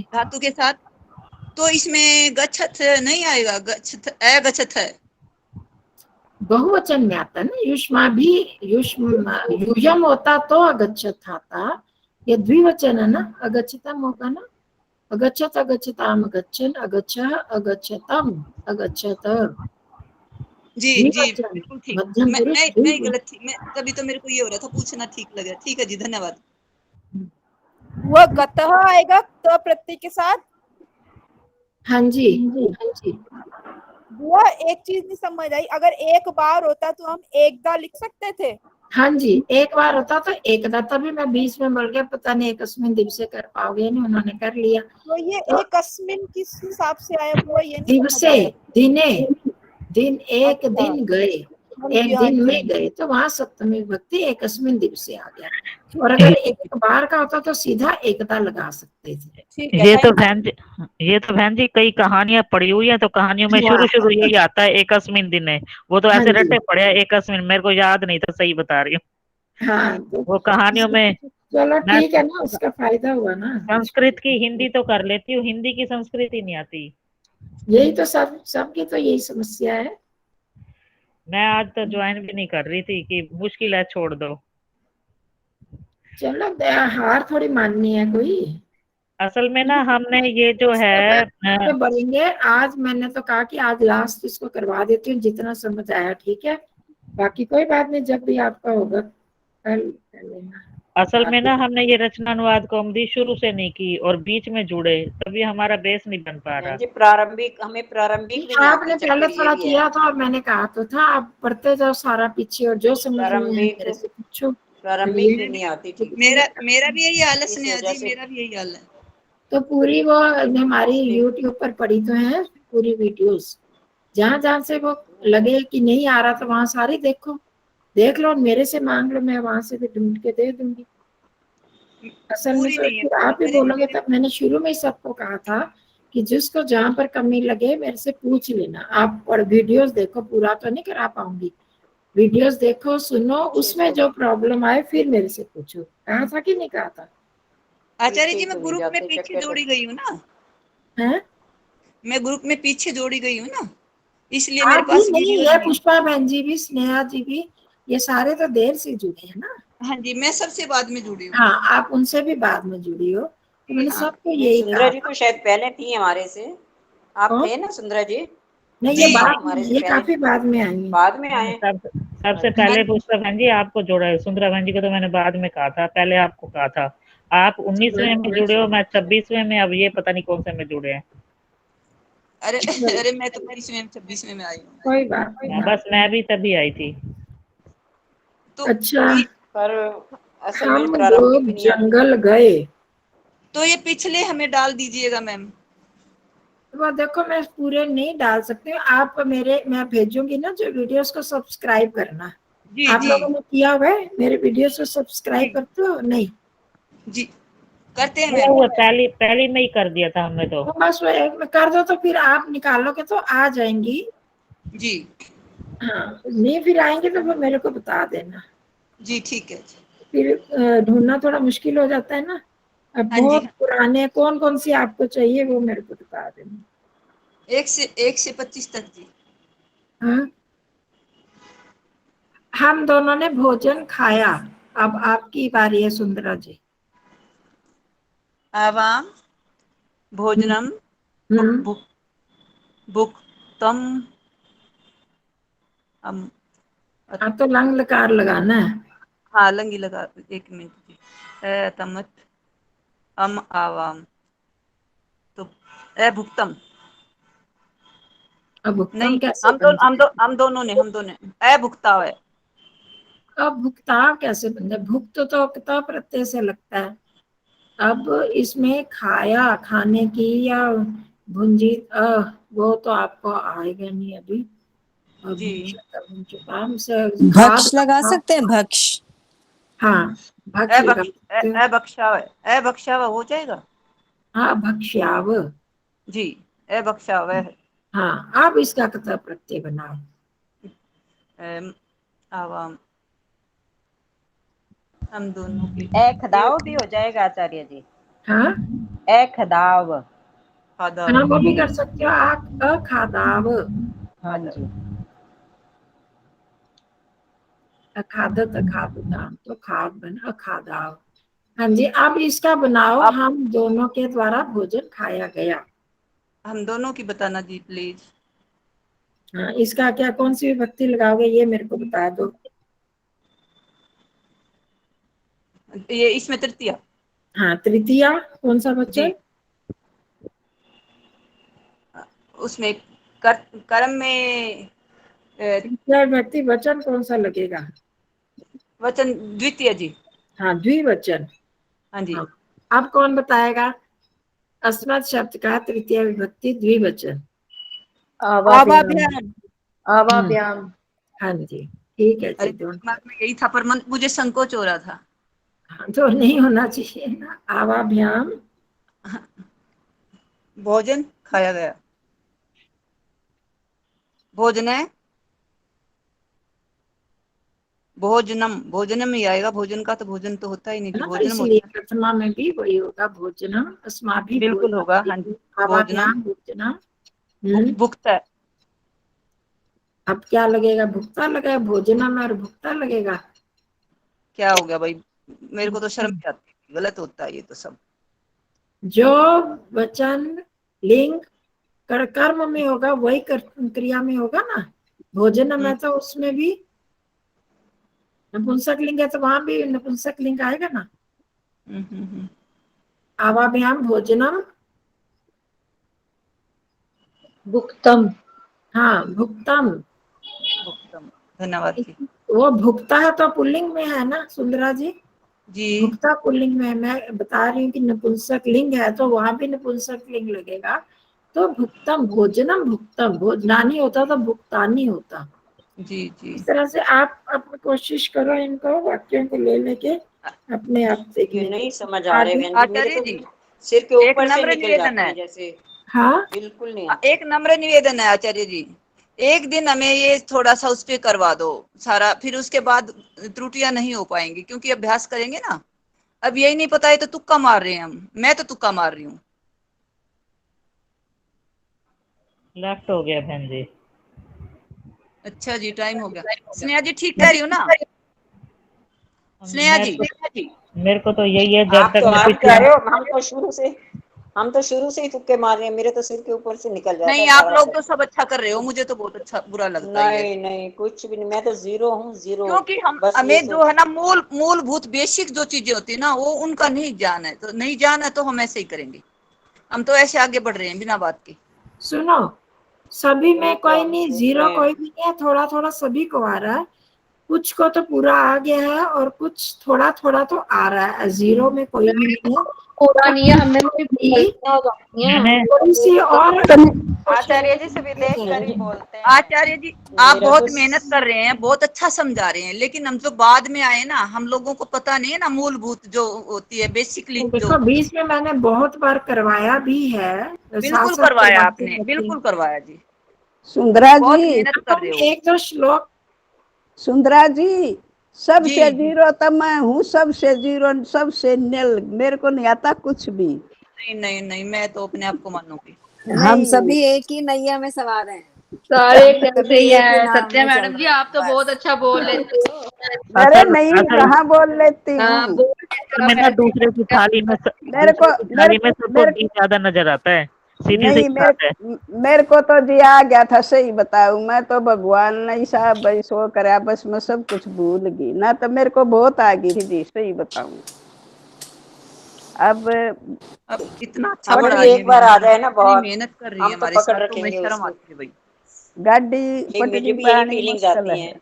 धातु के साथ। तो इसमें गच्छत नहीं आएगा, गच्छत गच्छत है। बहुवचन में आता है ना, युष्मा भी युयम होता तो अगच्छत आता, ये द्विवचन है ना, अगच्छतम होगा ना। अगच्छत, अगच्छताम, अगच्छन, अगच्छ, अगच्छतम, अगच्छत। जी जी बिल्कुल ठीक। मैं गलत थी, मैं तभी तो मेरे को ये हो रहा था, पूछना ठीक लगा। ठीक है जी, धन्यवाद। वह गतः आएगा तो प्रत्यय के साथ। हाँ जी। हाँ जी। वो एक चीज नहीं समझ आई, अगर एक बार होता तो हम एकदा लिख सकते थे। हाँ जी, एक बार होता तो एकदा, तभी मैं बीच में बोल गया, पता नहीं एकस्मिन दिवसे कर पाओगे नहीं, उन्होंने कर लिया। तो ये एकस्मिन किस हिसाब से आया, वो ये नहीं समझ दिवसे, आया। दिने, दिन, एक अच्छा। दिन गए, एक दिन में गए, तो वहां सप्तमी विभक्ति एकस्मिन दिवसे आ गया। और अगर एक बार का होता तो सीधा एकदा लगा सकते थे। ये तो बहन जी कई कहानियां पढ़ी हुई है, तो कहानियों में शुरू यही आता है एकस्मिन दिने। वो तो ऐसे रटे पड़े हैं एकस्मिन, मेरे को याद नहीं था, सही बता रही हूँ। हाँ, वो कहानियों में। चलो ठीक है ना, उसका फायदा हुआ ना। संस्कृत की हिंदी तो कर लेती हूँ, हिंदी की संस्कृति नहीं आती। यही तो सबकी तो यही समस्या है। मैं आज तो ज्वाइन भी नहीं कर रही थी कि मुश्किल है, छोड़ दो। चलो हार थोड़ी माननी है कोई। असल में ना हमने ये जो है बढ़ेंगे। आज मैंने तो कहा कि आज लास्ट इसको करवा देती हूँ, जितना समझ आया ठीक है, बाकी कोई बात नहीं, जब भी आपका होगा कल कर लेना। असल में ना हमने ये रचना अनुवाद कौमुदी शुरू से नहीं की और बीच में जुड़े, तभी हमारा बेस नहीं बन पा रहा। प्रारंभिक हमें प्रारंभिक भी नहीं आपने आती, पहले चक्कर थोड़ा ये भी किया है। था और मैंने कहा तो था, आप पढ़ते जाओ सारा पीछे, और जो समझ में आए मेरे से पूछो। प्रारंभिक भी नहीं आती ठीक। मेरा भी यही हाल है स्नेहा जी, मेरा भी यही हाल है। तो पूरी वो हमारी YouTube पर पड़ी तो है पूरी वीडियोस, जहां जहां से वो लगे कि नहीं आ रहा तो वहां सारी देखो, देख लो, मेरे से मांग लो, मैं वहां से भी ढूंढ के दे दूंगी। असल में तो फिर आप ही बोलोगे, तब मैंने शुरू में ही सबको कहा था कि जिसको जहां पर कमी लगे मेरे से पूछ लेना आप, और वीडियोस देखो, पूरा तो नहीं करा पाऊंगी, वीडियोस देखो, सुनो, उसमें जो प्रॉब्लम आए फिर मेरे से पूछो। कहा था कि नहीं कहा था? आचार्य जी मैं ग्रुप में पीछे जोड़ी गई हूँ ना, है? मैं ग्रुप में पीछे जोड़ी गई हूँ ना। इसलिए मेरे आप भी पास नहीं, वीडियो ये नहीं है। पुष्पा बहन जी भी, स्नेहा जी भी, ये सारे तो देर से जुड़े हैं ना। हाँ जी, मैं सबसे बाद में जुड़ी हूँ। हाँ, आप उनसे भी बाद में जुड़ी हो, तो मैंने हाँ, सबको ये यही सुंदरा कहा जी था। तो शायद पहले थी हमारे से। आप कौन? थे ना सुंदरा जी? नहीं, ये जी बाद में, हमारे से ये पहले काफी बाद में आई है। बाद में आए? सबसे अच्छा। पहले पुष्पा बहन जी आपको जोड़ा है, सुंदरा बहन जी को तो मैंने बाद में कहा था, पहले आपको कहा था। आप 19वें में जुड़े हो, मैं 26वें में, अब ये पता नहीं कौन से में जुड़े हैं। अरे अरे मैं तो 25वें 26वें में आई हूँ। कोई बात नहीं। बस मैं भी तभी आई थी। तो अच्छा, पर असल में हम प्रारंभिक लोग भी नहीं आती। जंगल गए। तो ये पिछले हमें डाल दीजिएगा मैम। वो देखो, मैं पूरे नहीं डाल सकती हूँ, आप मेरे, मैं भेजूंगी ना जो वीडियोस को, सब्सक्राइब करना। जी आप जी लोगों ने किया हुआ है? मेरे वीडियोस को सब्सक्राइब जी करते हो? नहीं? जी करते हैं वो मैम। हुआ पहली में ही कर दिया था हमने तो। तो बस वो एक में कर दो, तो फिर आप निकालोगे तो आ जाएंगी। जी हाँ, नहीं फिर आएंगे तो फिर मेरे को बता देना। जी ठीक है जी। फिर ढूंढना थोड़ा मुश्किल हो जाता है ना। अब हाँ जी बहुत पुराने कौन कौन सी आपको चाहिए वो मेरे को बता देना। 1 से 25 तक जी। हाँ, हम दोनों ने भोजन खाया। अब आपकी बारी है सुंदरा जी। आवाम भोजनम भुक हम्म, भुक भुक्तम अम अब तो लंग लकार लगाना है। हाँ लंगी लगा, 1 मिनट जी। तमत अम आवाम तो भुक्तम अब भुक्तम नहीं, कैसे बन जाए? हम दोनों ने भुक्ता है। अब भुक्ता कैसे बन जाए? भुक्त तो किता प्रत्यय से लगता है। अब इसमें खाया, खाने की, या भुंजी, वो तो आपको आएगा नहीं अभी। जी जुकाम से खाद भक्ष लगा का, सकते हैं, भक्ष। हाँ, भक्ष लगा सकते हो। बख्शावा हो जाएगा। हाँ, भक्ष्याव। जी बख्शावा है। हाँ, आप इसका कथा प्रत्यय बनाओ। आवाम हम दोनों के खदाव भी हो जाएगा आचार्य जी। हाँ, खदाव। हाँ, वो भी कर सकते हो। अखादाव, हाँ जी। अखादत, अखादताम, तो खाद बना अखादाव। हाँ जी, अब इसका बनाओ, आप हम दोनों के द्वारा भोजन खाया गया। हम दोनों की बताना जी प्लीज। हाँ, इसका क्या, कौन सी विभक्ति लगाओगे ये मेरे को बता दो। ये इसमें तृतीया। हाँ, तृतीया कौन सा जी वचन? उसमें कर्म में तृतीया विभक्ति वचन कौन सा लगेगा? वचन द्वितीय जी। हाँ, द्विवचन। हाँ जी हाँ, अब कौन बताएगा अस्मत् शब्द का तृतीय विभक्ति द्विवचन? आवाभ्याम। आवाभ्याम। आवाभ्याम। हाँ जी, ठीक है अरे जी, दोनों। दिमाग में यही था पर मुझे संकोच हो रहा था। हाँ, तो नहीं होना चाहिए ना। आवाभ्याम भोजन खाया गया। भोजन है भोजनम ही आएगा। भोजन का तो भोजन तो होता ही नहीं है जी, ना, भोजनम इसलिए होता प्रथमा में भी वही होगा, भोजनम अस्माभिः है। बिल्कुल होगा हाँ भोजनम। जी। भोजनम आवाभ्याम भोजनम। हम्म, भुक्त है। अब क्या लगेगा? भुक्ता लगेगा? भोजनम और भुक्ता लगेगा? क्या हो गया भाई, मेरे को तो शर्म ही आती है, गलत होता है ये तो सब। जो वचन लिंग कर्म में होगा वही क्रिया में होगा ना। भोजनम है तो उसमें भी नपुंसक लिंग है, तो वहां भी नपुंसक लिंग आएगा ना। हम्म। आवाभ्याम भोजनम। भुक्तम। हाँ, भुक्तम। भुक्तम, धन्यवाद जी। वो भुक्ता है तो पुल्लिंग में है ना सुंदरा जी। जी भुक्ता पुल्लिंग में है। मैं बता रही हूँ कि नपुंसक लिंग है तो वहां भी नपुंसक लिंग लगेगा। तो भुक्तम, भोजनम भुक्तम, भोजनानी होता तो भुक्तानी होता। जी जी। इस तरह से आप अपनी कोशिश करो इनको वाक्यों को ले लेके अपने आप ये देखने नहीं की। समझ आ रहे आगे। बहन जी, मेरे आचार्य तो जी सिर के एक ऊपर से नम्र निकल निवेदन जाते है। हैं जैसे। हाँ, बिल्कुल नहीं आते। एक नम्र निवेदन है आचार्य जी, एक दिन हमें ये थोड़ा सा उस पे करवा दो सारा, फिर उसके बाद त्रुटियां नहीं हो पाएंगी क्योंकि अभ्यास करेंगे ना। अब यही नहीं पता है तो तुक्का मार रहे हैं हम, मैं तो तुक्का मार रही हूँ। लेफ्ट हो गया बहन जी। अच्छा जी, टाइम हो गया। स्नेहा जी ठीक कह रही हो ना? स्नेहा जी, मेरे को तो यही है, जब आप तक तो मैं आप पिछले कह रहे हो, हम तो शुरू से ही तुक्के मार रहे हैं। मेरे तो सिर के ऊपर से निकल जाता है नहीं आप सारा लोग तो सब। सब अच्छा कर रहे हो, मुझे तो बहुत अच्छा बुरा लगता है ये। नहीं नहीं, कुछ भी नहीं, मैं तो जीरो हूँ, जीरो। क्योंकि बस ये हमें जो है ना मूलभूत बेसिक जो चीजें होती है ना, वो उनका नहीं ज्ञान है, तो नहीं ज्ञान है तो हम ऐसे ही करेंगे। हम तो ऐसे आगे बढ़ रहे हैं बिना बात के। सुनो, सभी में ठीक कोई है, नहीं, ठीक जीरो है। कोई भी नहीं है, थोड़ा थोड़ा सभी को आ रहा है। कुछ को तो पूरा आ गया है और कुछ थोड़ा थोड़ा तो आ रहा है, जीरो में कोई भी नहीं है। पूरा नहीं है, हमें भी गलतियां हो जाती हैं। मैंने थोड़ी सी और आचार्य जी से भी देख कर ही बोलते हैं। आचार्य जी आप मेरा बहुत तो मेहनत कर रहे हैं, बहुत अच्छा समझा रहे हैं, लेकिन हम जो बाद में आए ना, हम लोगों को पता नहीं है ना मूलभूत जो होती है बेसिकली देखो, जो। बीच में मैंने बहुत बार करवाया भी है, साथ बिल्कुल साथ करवाया करवाते आपने, रहते हैं। बिल्कुल करवाया जी, सुंदरा बहुत जी, मेहनत कर रहे हम हो एक दो श्लोक सुंदरा जी, सबसे जी। जीरो तो मैं हूँ, सबसे जीरो, सबसे नील, मेरे को नहीं आता कुछ भी। नहीं नहीं नहीं, मैं तो अपने आप को मानूंगी। हम नहीं सभी एक ही नैया में सवार हैं, सारे हम कैसे सभी ही एक ही हैं। नाव सत्या में चल मैडम जी रहे हैं आप तो बस। बहुत अच्छा बोल लेते हो। अरे असल नहीं, असल कहाँ बोल लेती हाँ, हूँ। बोल असल में ना दूसरे की थाली में मेरे को सबको मेरे घी ज्यादा नजर आता है, सीधी सी नहीं, बात है। मेरे को तो जी आ गया था, सही बताऊं, मैं तो भगवान नहीं साहब भाई सो करे, बस मैं सब कुछ भूल गई ना, तो मेरे को बहुत आ गई थी जी, सही बताऊं। अब अब इतना अच्छा हम पढ़ा भी रही है एक बार आ बहन जी, जाए ना, इतनी बहुत मेहनत कर रही है हम तो हमारे पकड़ साथ, तो मैं रखेंगे शर्म उसको। आती है भाई। गाड़ी मुझे पटरी भी यही पानी फीलिंग्स मुश्किल आती है। हैं।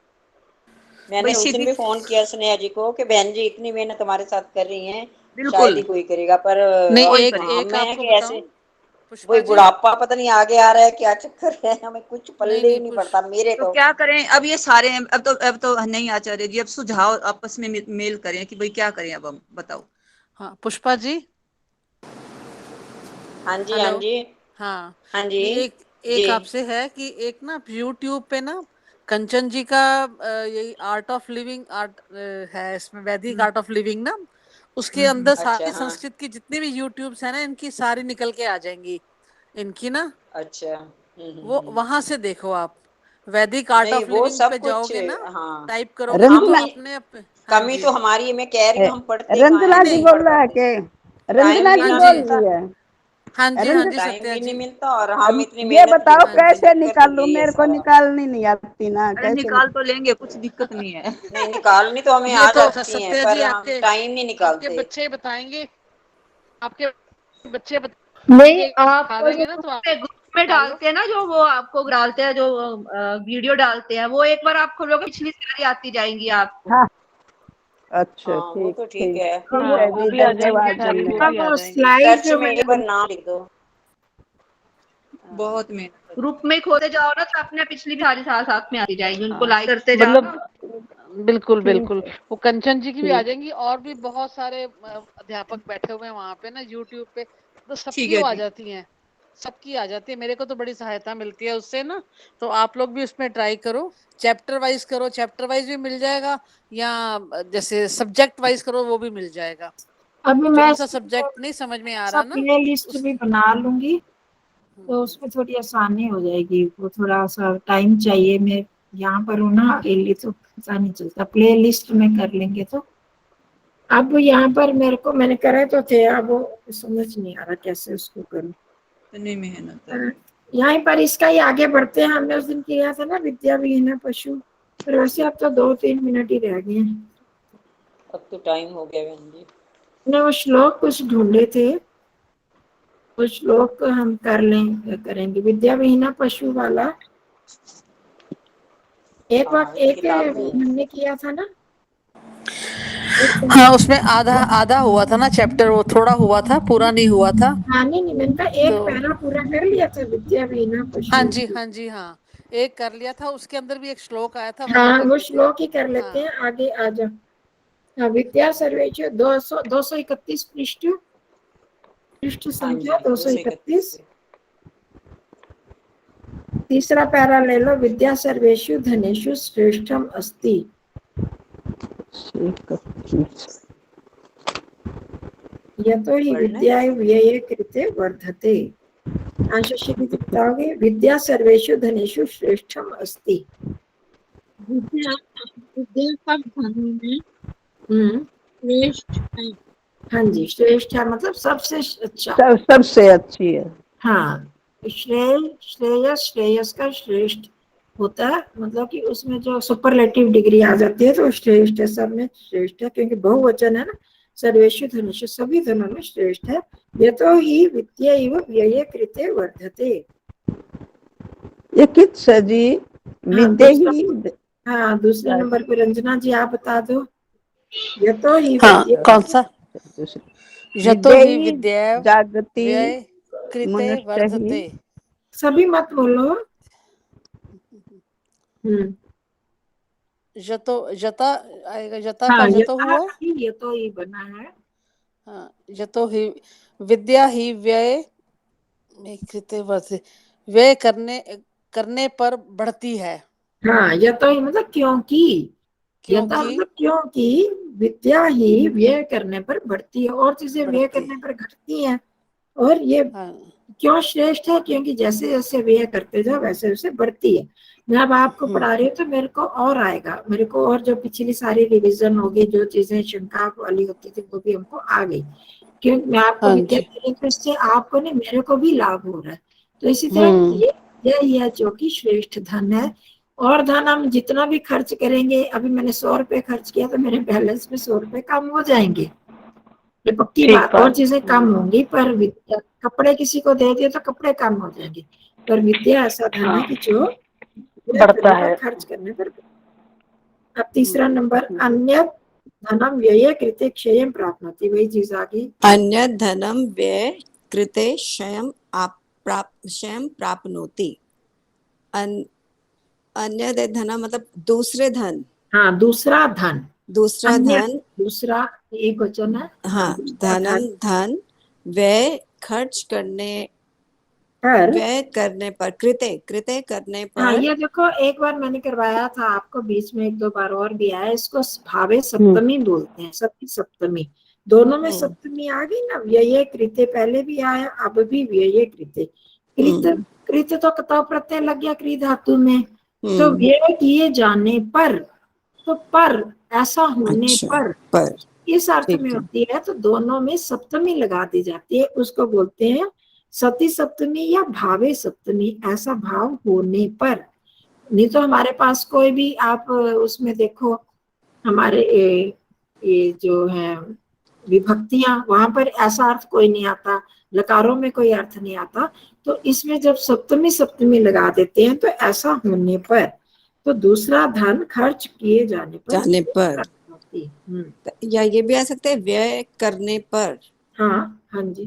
मैंने भाई उस दिन सीधी भी फोन किया स्नेहा जी को कि बहन जी इतनी मेहनत हमारे साथ कर रही हैं, शायद बिल्कुल ही कोई करेगा, पर नहीं, कोई एक करेगा। एक हमें है आपको कि ऐसे बताऊं पुष्पा वही जी। बुढ़ापा पता नहीं आगे आ रहा है, क्या चक्कर है, हमें कुछ नहीं पल्ले ही नहीं नहीं पुष पड़ता मेरे तो तो। क्या करें अब, ये सारे हैं, अब तो नहीं आचार्य जी, अब सुझाव आपस में मेल करें कि भाई क्या करें, अब हम बताओ। हाँ पुष्पा जी, हाँ जी, हाँ हेलो। जी, हाँ, हाँ जी नहीं एक जी। एक आपसे है कि एक ना यूट्यूब पे ना कंचन जी का यही आर्ट ऑफ लिविंग आर्ट है, इसमें वैदिक आर्ट ऑफ लिविंग ना, उसके अंदर अच्छा, सारी हाँ, संस्कृत की जितनी भी यूट्यूब्स है ना, इनकी सारी निकल के आ जाएंगी इनकी ना, अच्छा। वो वहां से देखो आप, वैदिक आर्ट नहीं ऑफ वो लिविंग पे सब कुछ, जाओगे ना, हाँ, टाइप करोगे ना तो रंजना, हम अपने हाँ कमी जी। तो हमारी है, मैं कह रही हूँ हम पढ़ते कहाँ नहीं रंजना हैं, जी नहीं नहीं, पढ़ बोल रहा है पाते, कि टाइम रंजना भी जी हाँ ना बोल जी, मिलता, रही है। हाँ रंज जी सत्या टाइम भी जी। नहीं मिलता, और हम अब इतनी ये मेहनत भी बताओ नहीं हाँ जी, करते, कैसे चक्कर तो निकाल लूं, यही है मेरे को सारा। निकालनी नहीं आती ना, अरे कैसे निकाल तो लेंगे, कुछ दिक्कत नहीं है। नहीं, निकालनी तो हमें ये आ तो जाती हैं, सत्या जी पर हम आपके टाइम नहीं आपके निकालते। बच्चे बताएंगे, आपके बच्चे नहीं, बताएंगे, आप सिखा जो देंगे ना तो आप ग्रुप में डाल लो। डालते हैं ना, जो वो आपको डालते हैं, जो वीडियो डालते हैं, वो एक बार आप खोलोगे पिछली सारी आती जाएंगी आपको। हाँ, अच्छा, हाँ वो ठीक तो ठीक ठीक है, ठीक हाँ है वो जी, भी आ जाएंगी, धन्यवाद सारी वो धन्यवाद। भी आ वो जाएंगी। स्लाइड सर्च जो में एक मैंने बार नाम लिख दो। बहुत मेहनत कर ग्रुप में खोलते जाओ ना, तो अपने पिछली भी सारी साथ साथ में आती जाएंगी, उनको हाँ लाइक करते जाओ ना। मतलब बिल्कुल ठीक बिल्कुल, है, वो कंचन जी की भी आ ठीक। जाएंगी, और भी बहुत सारे अध्यापक बैठे हुए हैं वहां पे ना यूट्यूब पे, तो ठीक सबकी है वो आ जी। जाती हैं, सबकी आ जाती है, मेरे को तो बड़ी सहायता मिलती है उससे ना, तो आप लोग भी उसमें ट्राई करो, चैप्टर वाइज करो, चैप्टर वाइज भी मिल जाएगा, या जैसे सब्जेक्ट वाइज करो वो भी मिल जाएगा, अभी तो मैं जो सा सब्जेक्ट नहीं समझ में आ रहा ना प्ले लिस्ट उस भी बना लूंगी, तो उसमें थोड़ी आसानी हो जाएगी। वो थोड़ा सा टाइम चाहिए, मैं यहाँ पर हूँ ना अकेली, तो पता नहीं चलता, प्ले लिस्ट में कर लेंगे तो। अब यहाँ पर मेरे को, मैंने करे तो थे, अब वो समझ नहीं आ रहा कैसे उसको करूँ। इतनी मेहनत है। यहाँ पर इसका ही आगे बढ़ते हैं, हमने उस दिन किया था ना विद्या विहीन पशु, पर वैसे अब तो 2-3 मिनट ही रह गए हैं। अब तो टाइम हो गया बहन जी। ने वो श्लोक कुछ ढूंढे थे, वो श्लोक हम करेंगे विद्या विहीन पशु वाला। एक हाँ वक्त इस एक किताब में है। हमने किया था ना। हाँ उसमें आधा आधा हुआ था ना चैप्टर, वो थोड़ा हुआ था, पूरा नहीं हुआ था, हाँ नहीं, मैंने कहा एक तो पैरा पूरा कर लिया था विद्या विहीन हाँ पशु। जी हाँ जी हाँ, एक कर लिया था, उसके अंदर भी एक श्लोक आया था वही हाँ कर वो रहे थे। श्लोक ही कर लेते हैं, हाँ आगे आ जाओ। हाँ, विद्या सर्वेश 231 पृष्ठ, पृष्ठ हाँ संख्या जी, 231 231। पे। तीसरा पैरा ले लो, विद्या सर्वेषु धनेषु श्रेष्ठम अस्ति। यतो हि पढ़ना है? विद्याय व्यये कृते वर्धते। आंशिक बताओगे, विद्या सर्वेषु धनेषु श्रेष्ठम अस्ति। विद्या विद्या सब धनों में श्रेष्ठ है। हाँ जी, श्रेष्ठ है मतलब सबसे अच्छा। सबसे अच्छी है। हाँ, श्रेयस श्रेयस का श्रेष्ठ होता है, मतलब कि उसमें जो सुपरलेटिव डिग्री आ जाती है तो श्रेष्ठ है, सब में श्रेष्ठ है, क्योंकि बहुवचन है ना, सर्वेषु धनुषु, सभी धनों में श्रेष्ठ है। यतो हि विद्या इव व्यये कृते वर्धते। ये किस जी? विद्या ही। हाँ, दूसरे नंबर पे रंजना जी आप बता दो। यतो हि हाँ, विद्या कौन सा? यतो विद्या हि ही विद्या जागति व्यय कृते मनुष्य ही। वर्धते। सभी मत बोलो। जतो जता आएगा, जता का हाँ, जतो हुआ। ये तो ही बना है। हाँ, जतो ही विद्या ही व्यय में कृते वर्धते, व्यय करने पर बढ़ती है। हाँ, ये तो ही मतलब क्योंकि, यथा क्योंकि मतलब क्योंकि विद्या ही व्यय करने पर बढ़ती है, और चीजें व्यय बढ़ती करने पर घटती हैं। और ये हाँ, क्यों श्रेष्ठ है? क्योंकि जैसे जैसे व्यय करते जाओ वैसे वैसे बढ़ती है। मैं अब आपको पढ़ा रही हूँ तो मेरे को और आएगा, मेरे को और जो पिछली सारी रिवीजन होगी, जो चीजें शंका वाली होती थी वो भी हमको आ गई, क्योंकि मैं आपको हाँ विद्या जी। दे रही हूँ तो इससे आपको नहीं, मेरे को भी लाभ हो रहा है। तो इसी तरह ये यही है जो कि श्रेष्ठ धन है। और धन हम जितना भी खर्च करेंगे, अभी मैंने 100 रुपए खर्च किया तो मेरे बैलेंस में 100 रुपए कम हो जाएंगे, ये पक्की ठीक बात। और बात। चीजें कम होंगी, पर विद्या, कपड़े किसी को दे दिए तो कपड़े कम हो जाएंगे, पर विद्या ऐसा धन है कि जो बढ़ता करने पर, है। खर्च करने पर। अब तीसरा नंबर, अन्य धनम व्यय कृते क्षयम प्राप्नोति, वही चीज आ गई। अन्य धनम व्यय कृते क्षयम क्षयम प्राप्नोति। अन्य धन मतलब दूसरे धन। हाँ, दूसरा धन, दूसरा अन्य धन। दूसरा एक वचन है। हाँ, धनम धन व्यय खर्च करने, व्यय करने पर, कृते कृते करने पर। हाँ, ये देखो एक बार मैंने करवाया था आपको, बीच में एक दो बार और भी आया, इसको भावे सप्तमी बोलते हैं, सप्ती सप्तमी, दोनों में सप्तमी आ गई ना। व्यय कृते पहले भी आया, अब भी व्यय कृते। कृत कृत तो कतौ प्रत्यय लग गया कृ धातु में, तो व्यय किए जाने पर, तो पर ऐसा होने अच्छा, पर इस अर्थ में होती है, तो दोनों में सप्तमी लगा दी जाती है, उसको बोलते हैं सती सप्तमी या भावे सप्तमी, ऐसा भाव होने पर। नहीं तो हमारे पास कोई भी आप उसमें देखो, हमारे ये जो है विभक्तियां, वहां पर ऐसा अर्थ कोई नहीं आता, लकारों में कोई अर्थ नहीं आता, तो इसमें जब सप्तमी सप्तमी लगा देते हैं तो ऐसा होने पर, तो दूसरा धन खर्च किए जाने पर। या ये भी आ सकते हैं व्यय करने पर। हाँ, हाँ जी।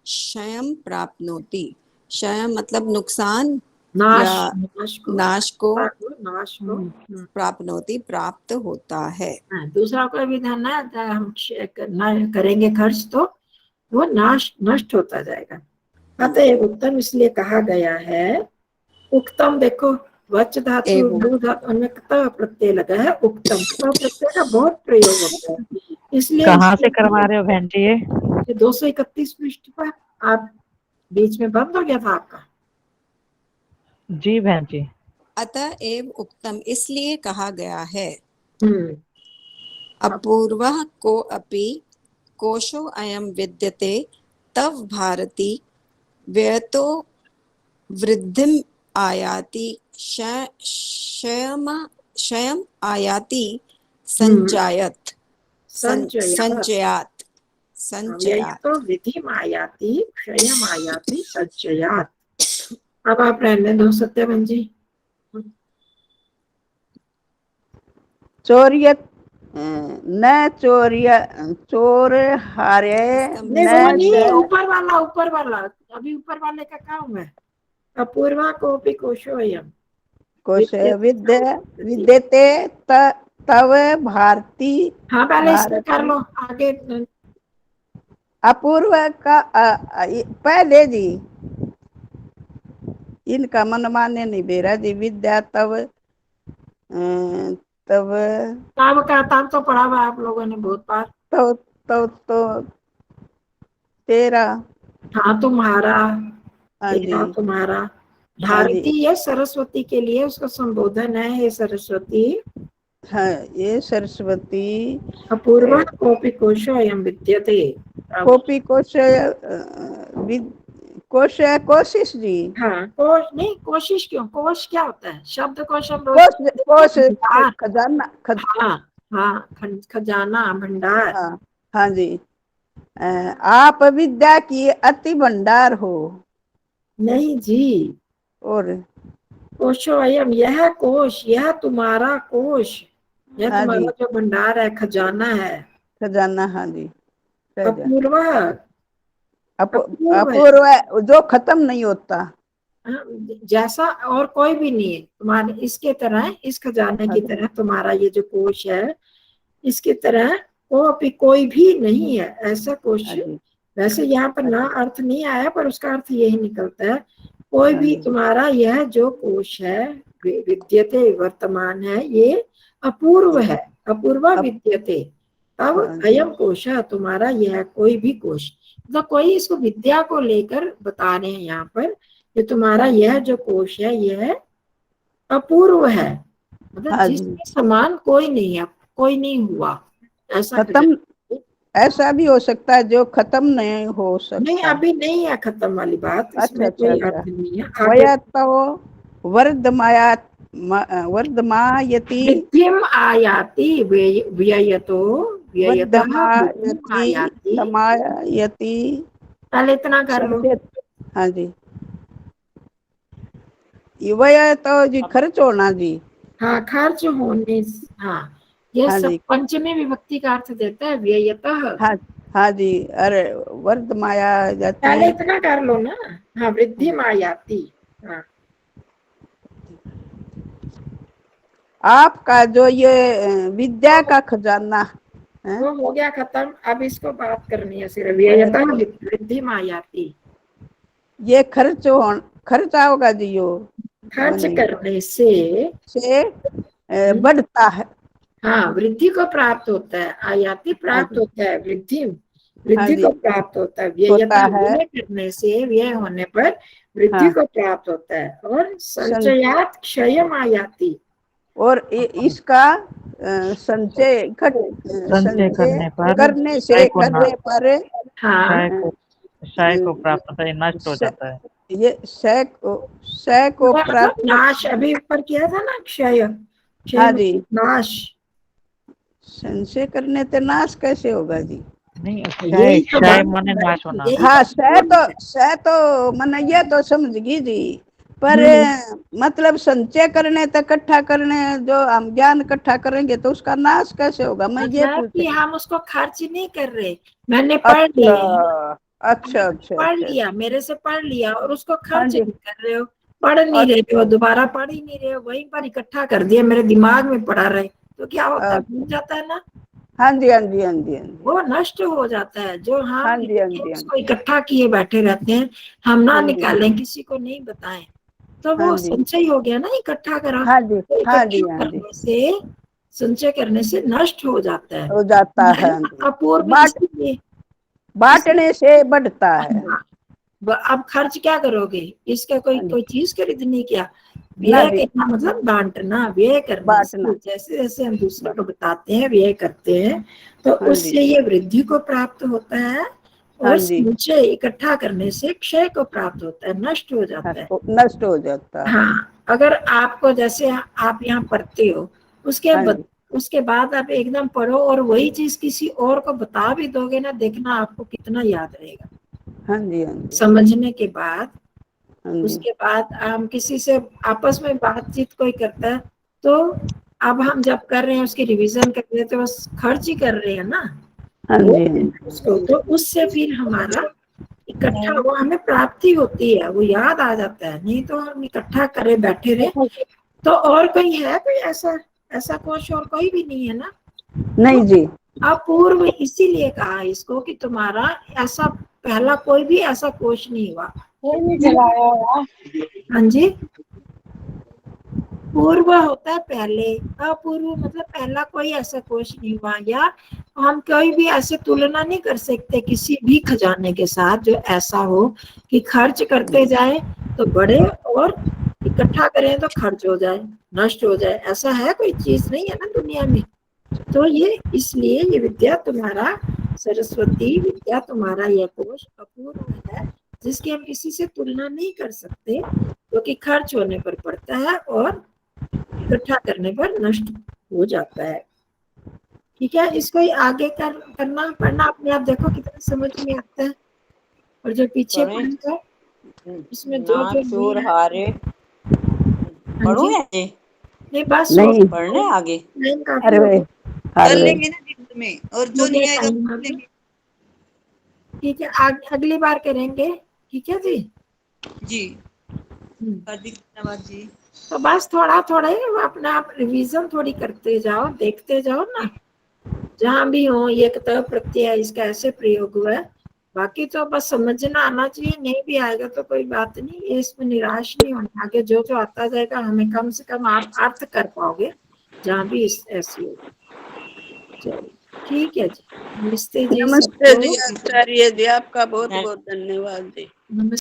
क्षयम प्राप्नोति, क्षय मतलब नुकसान नाश, या नाश को प्राप्नोति प्राप्त होता है। दूसरा कोई भी धन है हम करेंगे खर्च तो वो नाश नष्ट होता जाएगा। अतः उत्तम इसलिए कहा गया है, उक्तम देखो वच धातु भू धातु उनमें क प्रत्यय लगा है, उक्तम तो प्रत्यय का बहुत प्रयोग होता है, इसलिए कहाँ से करवा रहे हो बहन जी ये? 231 पृष्ठ पर। आप बीच में बंद हो गया था आपका? जी बहन जी। अतः एव उक्तम इसलिए कहा गया है। अपूर्वः को अपि कोशो अयं विद्यते तव भारती व्यतो वृद्धिम आयाति क्षयम आयाति संजायत संचयात तो वृद्धिम आयाति क्षयम आयाति संचयात। अब आप रहने दो सत्यवन जी। चोरियत न चोर हारे नहीं, ऊपर वाला अभी ऊपर वाले का काम है। अपूर्वा को भी कोशोयम कोश विद्यते तव भारती। हाँ, पहले इसमें कर लो आगे। अपूर्व का पहले जी इनका मन माने नहीं बेरा जी। विद्या तब तब तो पढ़ा हुआ आप लोगों ने बहुत बार। तो तेरा। हाँ, तुम्हारा, तेरा, तुम्हारा, भारती ये सरस्वती के लिए उसका संबोधन है, हे सरस्वती। हाँ, ये सरस्वती। अपूर्व कोपि कोशो अयम विद्यते। कोपि कोश कोश है कोशिश जी। हाँ, कोश नहीं, कोशिश क्यों, कोश क्या होता है, शब्द कोश हम कोश खजाना। हाँ हाँ, खजाना, भंडार। हाँ हाँ जी। आप विद्या की अति भंडार हो। नहीं जी, और कोशो अयम, यह कोश, यह तुम्हारा कोश, यह हाँ तुम्हारा जी, जो भंडार है, खजाना है। खजाना, हाँ जी। अपूर्व, अपूर्व जो खत्म नहीं होता, जैसा और कोई भी नहीं है तुम्हारे इसके तरह, इस खजाने की तरह तुम्हारा ये जो कोश है, इसकी तरह कोई भी नहीं है ऐसा कोश। वैसे यहाँ पर ना अर्थ नहीं आया, पर उसका अर्थ यही निकलता है, कोई भी तुम्हारा यह जो कोश है, विद्यते वर्तमान है, ये अपूर्व है, अपूर्वा विद्यते। अब अयम कोश तुम्हारा यह कोई भी कोश, तो कोई इसको विद्या को लेकर बता रहे हैं यहाँ पर, ये तुम्हारा यह जो कोश है यह अपूर्व है, मतलब जिसके समान कोई नहीं है, कोई नहीं हुआ ऐसा। खत्म ऐसा भी हो सकता है जो खत्म नहीं हो सकता। नहीं, अभी नहीं है खत्म वाली बात, इसमें कोई अर्थ नहीं है। वया तो वर्धमायति वृद्धिम आयाति व्ययतो समायति। पहले इतना कर लो। हाँ जी, वह तो जी खर्च होना जी। हाँ, खर्च होने। हाँ, ये सब पंचमी विभक्ति का अर्थ देता है, व्ययतः। हाँ हाँ जी, अरे वर्धमाया जाती, पहले इतना कर लो ना। हाँ, वृद्धि मायाति। हाँ, आपका जो ये विद्या का खजाना वो हो गया खत्म। अब इसको बात करनी है सिर्फ, व्ययतः वृद्धि मायाति। ये खर्चा होगा जी, यो खर्च करने से बढ़ता है। हाँ, वृद्धि को प्राप्त होता है, आयाति प्राप्त होता है, वृद्धि को प्राप्त होता है। व्यय करने से, व्यय होने पर वृद्धि को प्राप्त होता है। और संचयात क्षयम आयाति, और इसका संचय करने पर हाँ, क्षय को प्राप्त होता है, नष्ट हो जाता है। ये क्षय को प्राप्त, नाश अभी ऊपर किया था ना, क्षय। हाँ जी, नाश। संचय करने से नाश कैसे होगा जी? नहीं, क्षय माने नाश होना। हाँ, क्षय तो माने ये तो समझ गई जी, पर मतलब संचय करने तक इकट्ठा करने, जो हम ज्ञान इकट्ठा करेंगे तो उसका नाश कैसे होगा? मैं ये कि हम उसको खर्च नहीं कर रहे, मैंने पढ़ लिया। अच्छा, पढ़ लिया, मेरे से पढ़ लिया, और उसको खर्च नहीं कर रहे हो, पढ़ नहीं रहे हो, दोबारा पढ़ ही नहीं रहे हो, वहीं पर इकट्ठा कर दिया, मेरे दिमाग में पढ़ा रहे, तो क्या होता है, भूल जाता है ना। हाँ जी, हाँ जी, हाँ जी, हाँ जी, वो नष्ट हो जाता है। जो हम उसको इकट्ठा किए बैठे रहते हैं, हम ना निकालें, किसी को नहीं बताएं, तो वो संचय हो गया ना, इकट्ठा करा। करने से, संचय करने से नष्ट हो जाता है, अपूर्व। बांटने से बढ़ता है। अब खर्च क्या करोगे, इसका कोई चीज खरीदनी क्या? व्यय करना मतलब बांटना, व्यय करना। जैसे जैसे हम दूसरे को बताते हैं, व्यय करते हैं, तो उससे ये वृद्धि को प्राप्त होता है, और संचय इकट्ठा करने से क्षय को प्राप्त होता है, नष्ट हो जाता है, नष्ट हो जाता है। हाँ, अगर आपको, जैसे आप यहाँ पढ़ते हो, उसके बाद आप एकदम पढ़ो और वही चीज किसी और को बता भी दोगे ना, देखना आपको कितना याद रहेगा। हाँ जी, हाँ जी। समझने के बाद, उसके बाद हम किसी से आपस में बातचीत कोई करता है, तो अब हम जब कर रहे हैं उसकी रिवीजन कर रहे हैं, तो बस खर्च ही कर रहे हैं ना। हाँ जी, उसको, तो उससे फिर हमारा इकट्ठा, वो हमें प्राप्ति होती है, वो याद आ जाता है। नहीं तो हम इकट्ठा करे बैठे रहे, तो और कोई है, कोई ऐसा कोश और कोई भी नहीं है ना। नहीं जी, अपूर्व इसीलिए कहा इसको कि तुम्हारा ऐसा पहला कोई भी ऐसा कोश नहीं हुआ। हाँ जी, पूर्व होता है पहले, अपूर्व मतलब पहला कोई ऐसा कोश नहीं हुआ। या हम कोई भी ऐसे तुलना नहीं कर सकते किसी भी खजाने के साथ जो ऐसा हो कि खर्च करते जाए तो बढ़े, और इकट्ठा करें तो खर्च हो जाए, नष्ट हो जाए, ऐसा है कोई चीज नहीं है ना दुनिया में। तो ये इसलिए ये विद्या तुम्हारा, सरस्वती विद्या तुम्हारा यह कोश अपूर्व है, जिसकी हम किसी से तुलना नहीं कर सकते, क्योंकि खर्च होने पर पड़ता है और इकट्ठा करने पर नष्ट हो जाता है। ठीक है, इसको आगे करना पढ़ना अपने आप, देखो कितना समझ में आता है। और जो पीछे पढ़ेगा इसमें जो चोर हारे पढ़ू है जी, नहीं बस नहीं। पढ़ने आगे अरे कर लेंगे ना दिन में, और जो नहीं आएगा पूछ लेंगे। ठीक है, अगली बार करेंगे। ठीक है जी। जी हार्दिक धन्यवाद जी। तो बस थोड़ा थोड़ा ही अपना आप रिवीजन थोड़ी करते जाओ, देखते जाओ ना, जहां भी हो ये कर्तव्य प्रत्यय इसका ऐसे प्रयोग हुआ है। बाकी तो बस समझना आना चाहिए, नहीं भी आएगा तो कोई बात नहीं, ये इसमें निराश नहीं होना। आगे जो जो आता जाएगा हमें कम से कम आप अर्थ कर पाओगे जहाँ भी ऐसी हो। चलिए ठीक है जी, नमस्ते जी। नमस्ते जी आचार्य जी, आपका बहुत बहुत धन्यवाद जी। नमस्ते।